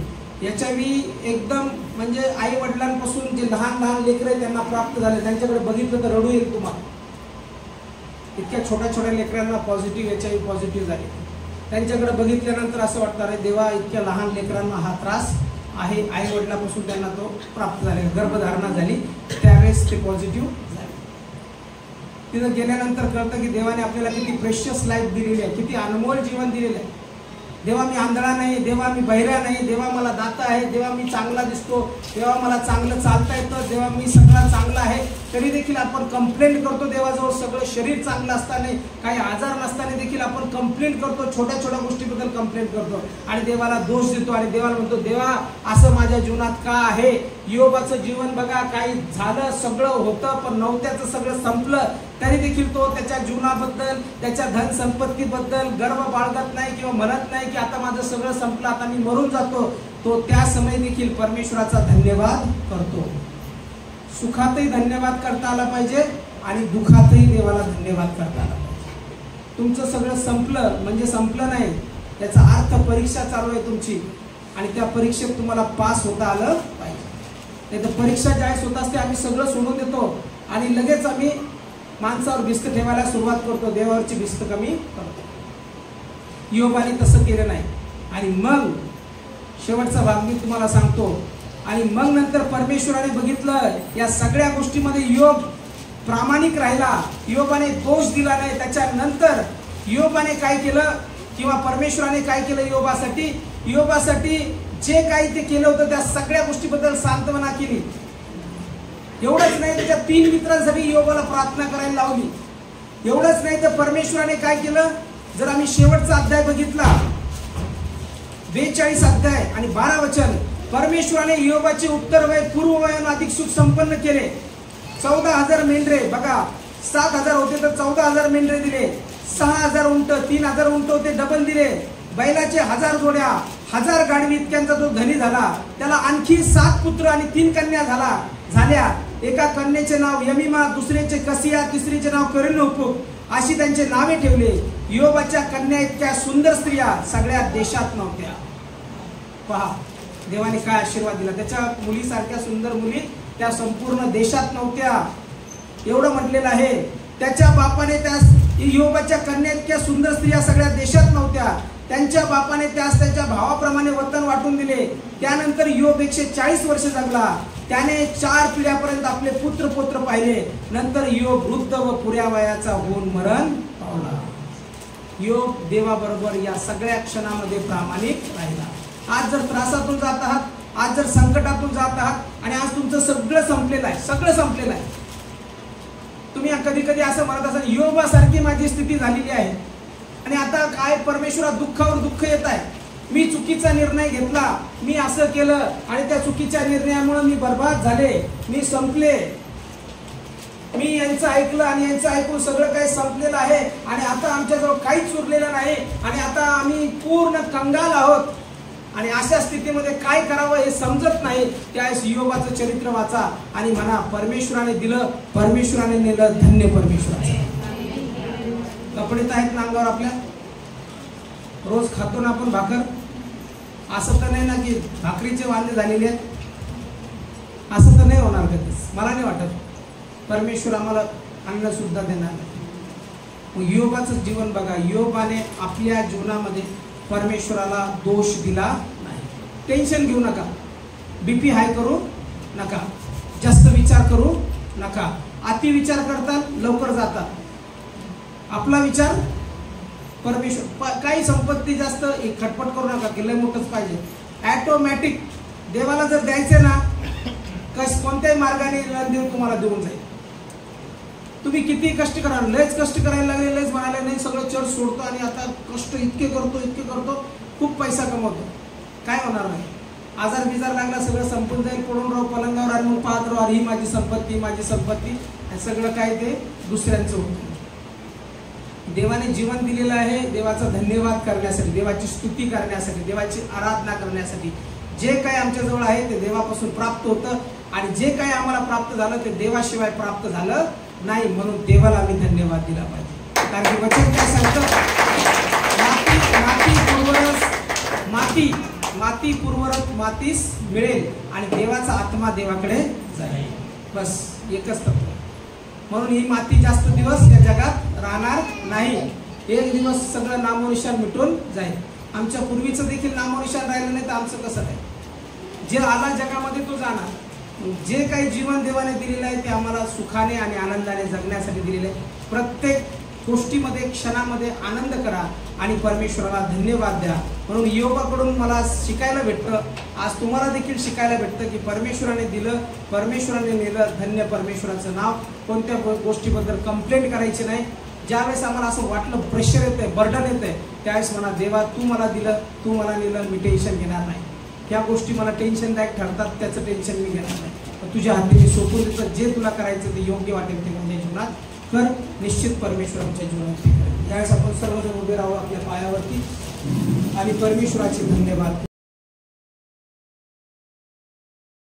HIV एकदम म्हणजे आई वडिलांपासून जे लहान लहान लेकरं त्यांना प्राप्त झाले, त्यांच्याकडे बघितलं तर रडू येईल तुम्हाला. इतक्या छोट्या छोट्या लेकरांना पॉझिटिव्ह HIV पॉझिटिव्ह झाले. त्यांच्याकडे बघितल्यानंतर असं वाटतं अरे देवा, इतक्या लहान लेकरांना हा त्रास आहे. आई वडिलांपासून त्यांना तो प्राप्त झाले, गर्भधारणा झाली त्यावेळेस ते पॉझिटिव्ह झाले. तिथं गेल्यानंतर कळतं की देवाने आपल्याला किती प्रेशियस लाईफ दिलेली आहे, किती अनमोल जीवन दिलेलं आहे. देवा मी आंधळा नाही, देवा मी बहिरा नाही, देवा मला दाता आहे, देवा मी चांगला दिसतो, देवा मला चांगलं चालता येतं, देवा मी सगळा चांगला आहे. तरी देखील आपण कंप्लेंट करतो देवाजवळ. सगळं शरीर चांगलं असताना, काही आजार नसताना देखील आपण कंप्लेंट करतो, छोट्या छोट्या गोष्टीबद्दल कंप्लेंट करतो आणि देवाला दोष देतो. आणि देवाला म्हणतो देवा असं माझ्या जीवनात का आहे? योबाचं जीवन बघा, काही झालं, सगळं होतं, पण नव्हत्याचं सगळं संपलं. तरी देखील तो त्याच्या जीवनाबद्दल, त्याच्या धन संपत्तीबद्दल गर्व बाळगत नाही किंवा म्हणत नाही की आता माझं सगळं संपलं, आता मी मरून जातो. तो त्या समय देखील परमेश्वराचा धन्यवाद करतो. सुखातही धन्यवाद करता आला पाहिजे आणि दुःखातही देवाला धन्यवाद करता आला पाहिजे. तुमचं सगळं संपलं म्हणजे संपलं नाही, त्याचा अर्थ परीक्षा चालू आहे तुमची आणि त्या परीक्षेत तुम्हाला पास होता आलं पाहिजे. नाही तर परीक्षा ज्यावेळेस होत असते आम्ही सगळं सोडून देतो आणि लगेच आम्ही माणसावर भिस्त ठेवायला सुरुवात करतो, देवावरची भिस्त कमी करतो. योबाने तसं केलं नाही. आणि मग शेवटचा भाग मी तुम्हाला सांगतो. आणि मग नंतर परमेश्वराने बघितलं या सगळ्या गोष्टीमध्ये योग प्रामाणिक राहिला, योबाने दोष दिला नाही. त्याच्यानंतर योबाने काय केलं किंवा परमेश्वराने काय केलं योबासाठी? योबासाठी जे काही ते केलं होतं त्या सगळ्या गोष्टीबद्दल सांत्वना केली. एवढंच नाही, त्याच्या 3 मित्रांसाठी योबाला प्रार्थना करायला लावली. एवढंच नाही तर परमेश्वराने काय केलं? जर आम्ही शेवटचा अध्याय बघितला 42 अध्याय आणि 12 वचन, परमेश्वराने योबाचे उत्तर वय पूर्व वयानं अधिक सुख संपन्न केले. 14,000 मेंढरे, बघा 7,000 होते तर 14,000 मेंढरे दिले. 6,000 उंट, 3,000 उंट होते डबल दिले. बैलाचे 1000 जोड्या, 1000 गाढवी इतक्यांचा जो धनी झाला. त्याला आणखी 7 पुत्र आणि 3 कन्या झाल्या. एका कन्येचे नाव यमिमा, दुसऱ्याचे कसिया, तिसरीचे नाव करिनोपुक, अशी त्यांचे नावे ठेवले. योबाच्या कन्या इतक्या सुंदर स्त्रिया सगळ्या देशात नव्हत्या. पहा देवाने काय आशीर्वाद दिला. त्याच्या मुलीसारख्या सुंदर मुली त्या संपूर्ण देशात नव्हत्या. एवढं म्हटलेलं आहे. त्याच्या बापाने त्यास, योबाच्या कन्या इतक्या सुंदर स्त्रिया सगळ्या देशात नव्हत्या. त्यांच्या बापाने त्यास त्याच्या भावाप्रमाणे वतन वाटून दिले. त्यानंतर योब 140 वर्ष जगला. त्याने 4 पिढ्यापर्यंत आपले पुत्र पौत्र पाहिले. नंतर योब वृद्ध व पुऱ्या वयाचा होऊन मरण पावला. योब देवाबरोबर या सगळ्या क्षणामध्ये प्रामाणिक राहिला. आज जर त्रासातून जात आहात, आज जर संकटातून जात आहात आणि आज तुमचं सगळं संपलेलं आहे, सगळं संपलेलं आहे, तुम्ही कधी कधी असं म्हणत असाल योबासारखी माझी स्थिती झालेली आहे आणि आता काय परमेश्वरा दुःखावर दुःख येत आहे. मी चुकीचा निर्णय घेतला, मी असं केलं आणि त्या चुकीच्या निर्णयामुळे मी बर्बाद झाले, मी संपले, मी यांचं ऐकलं आणि यांचं ऐकून सगळं काही संपलेलं आहे आणि आता आमच्याजवळ काहीच उरलेलं नाही आणि आता आम्ही पूर्ण कंगाल आहोत. आणि अशा स्थितीमध्ये काय करावं हे समजत नाही. त्यावेळेस योबाचं चरित्र वाचा आणि म्हणा परमेश्वराने दिलं, परमेश्वराने नेलं, धन्य परमेश्वराचं. कपडे तर आहेत ना अंगावर आपल्या, रोज खातो ना आपण भाकर. असं तर नाही ना की भाकरीचे वांदे झालेले आहेत, असं तर नाही होणार कधीच, मला नाही वाटत. परमेश्वर आम्हाला अन्न सुद्धा देणार. मग योबाचं जीवन बघा. योबाने आपल्या जीवनामध्ये परमेश्वराला दोष दिला नाही. टेन्शन घेऊ नका, BP हाय करू नका, जास्त विचार करू नका. अति विचार करतात लवकर जातात. आपला विचार परमेश्वर. काही संपत्ती जास्त खटपट करू नका की लय मोठंच पाहिजे. ॲटोमॅटिक देवाला जर द्यायचे ना, कोणत्याही मार्गाने देव तुम्हाला देऊन जाईल. तुम्ही किती कष्ट करा, लयच कष्ट करायला लागले, लयच म्हणाले नाही सगळं चर्च सोडतो आणि आता कष्ट इतके करतो, खूप पैसा कमवतो, काय होणार नाही. आजार बिजार लागला सगळं संपून जाईल, पडून राहू पलंगावर आणि मग पाहत राहू ही माझी संपत्ती आणि सगळं काय ते दुसऱ्यांचं होतं. देवाने जीवन दिलेलं आहे देवाचा धन्यवाद करण्यासाठी, देवाची स्तुती करण्यासाठी, देवाची आराधना करण्यासाठी. जे काही आमच्याजवळ आहे ते देवापासून प्राप्त होतं आणि जे काही आम्हाला प्राप्त झालं ते देवाशिवाय प्राप्त झालं नाही. म्हणून देवाला आम्ही धन्यवाद दिला पाहिजे. कारण की वचन काय सांगतं, माती पुरवरत मातीस मिळेल आणि देवाचा आत्मा देवाकडे जाईल. बस एकच तत्व. म्हणून ही माती जास्त दिवस या जगात राहणार नाही. एक दिवस सगळं नामोनिशान मिटून जाईल. आमच्या पूर्वीचं देखील नामोनिशान राहिलं नाही तर आमचं कसं काय. जे आला जगामध्ये तो जाणार. जे काही जीवन देवाने दिलेलं आहे ते आम्हाला सुखाने आणि आनंदाने जगण्यासाठी दिलेलं आहे. प्रत्येक गोष्टीमध्ये क्षणामध्ये आनंद करा आणि परमेश्वराला धन्यवाद द्या. म्हणून योगाकडून मला शिकायला भेटतं, आज तुम्हाला देखील शिकायला भेटतं की परमेश्वराने दिलं, परमेश्वराने नेलं, धन्य परमेश्वराचं नाव. कोणत्या गोष्टीबद्दल कंप्लेंट करायची नाही. ज्यावेळेस आम्हाला असं वाटलं प्रेशर येत आहे, बर्डन येत आहे, त्यावेळेस म्हणा देवा तू मला दिलं, तू मला नेलं, मी टेन्शन घेणार नाही. ह्या गोष्टी मला टेन्शनदायक ठरतात, त्याचं टेन्शन मी घेणार नाही. तुझ्या हाती मी सोपून देतो. जे तुला करायचं ते योग्य वाटेल ते माझ्या जीवनात कर. निश्चित परमेश्वर आमच्या जीवनात. यावेळेस आपण सर्वजण उभे राहू आपल्या पायावरती आणि परमेश्वराचे धन्यवाद.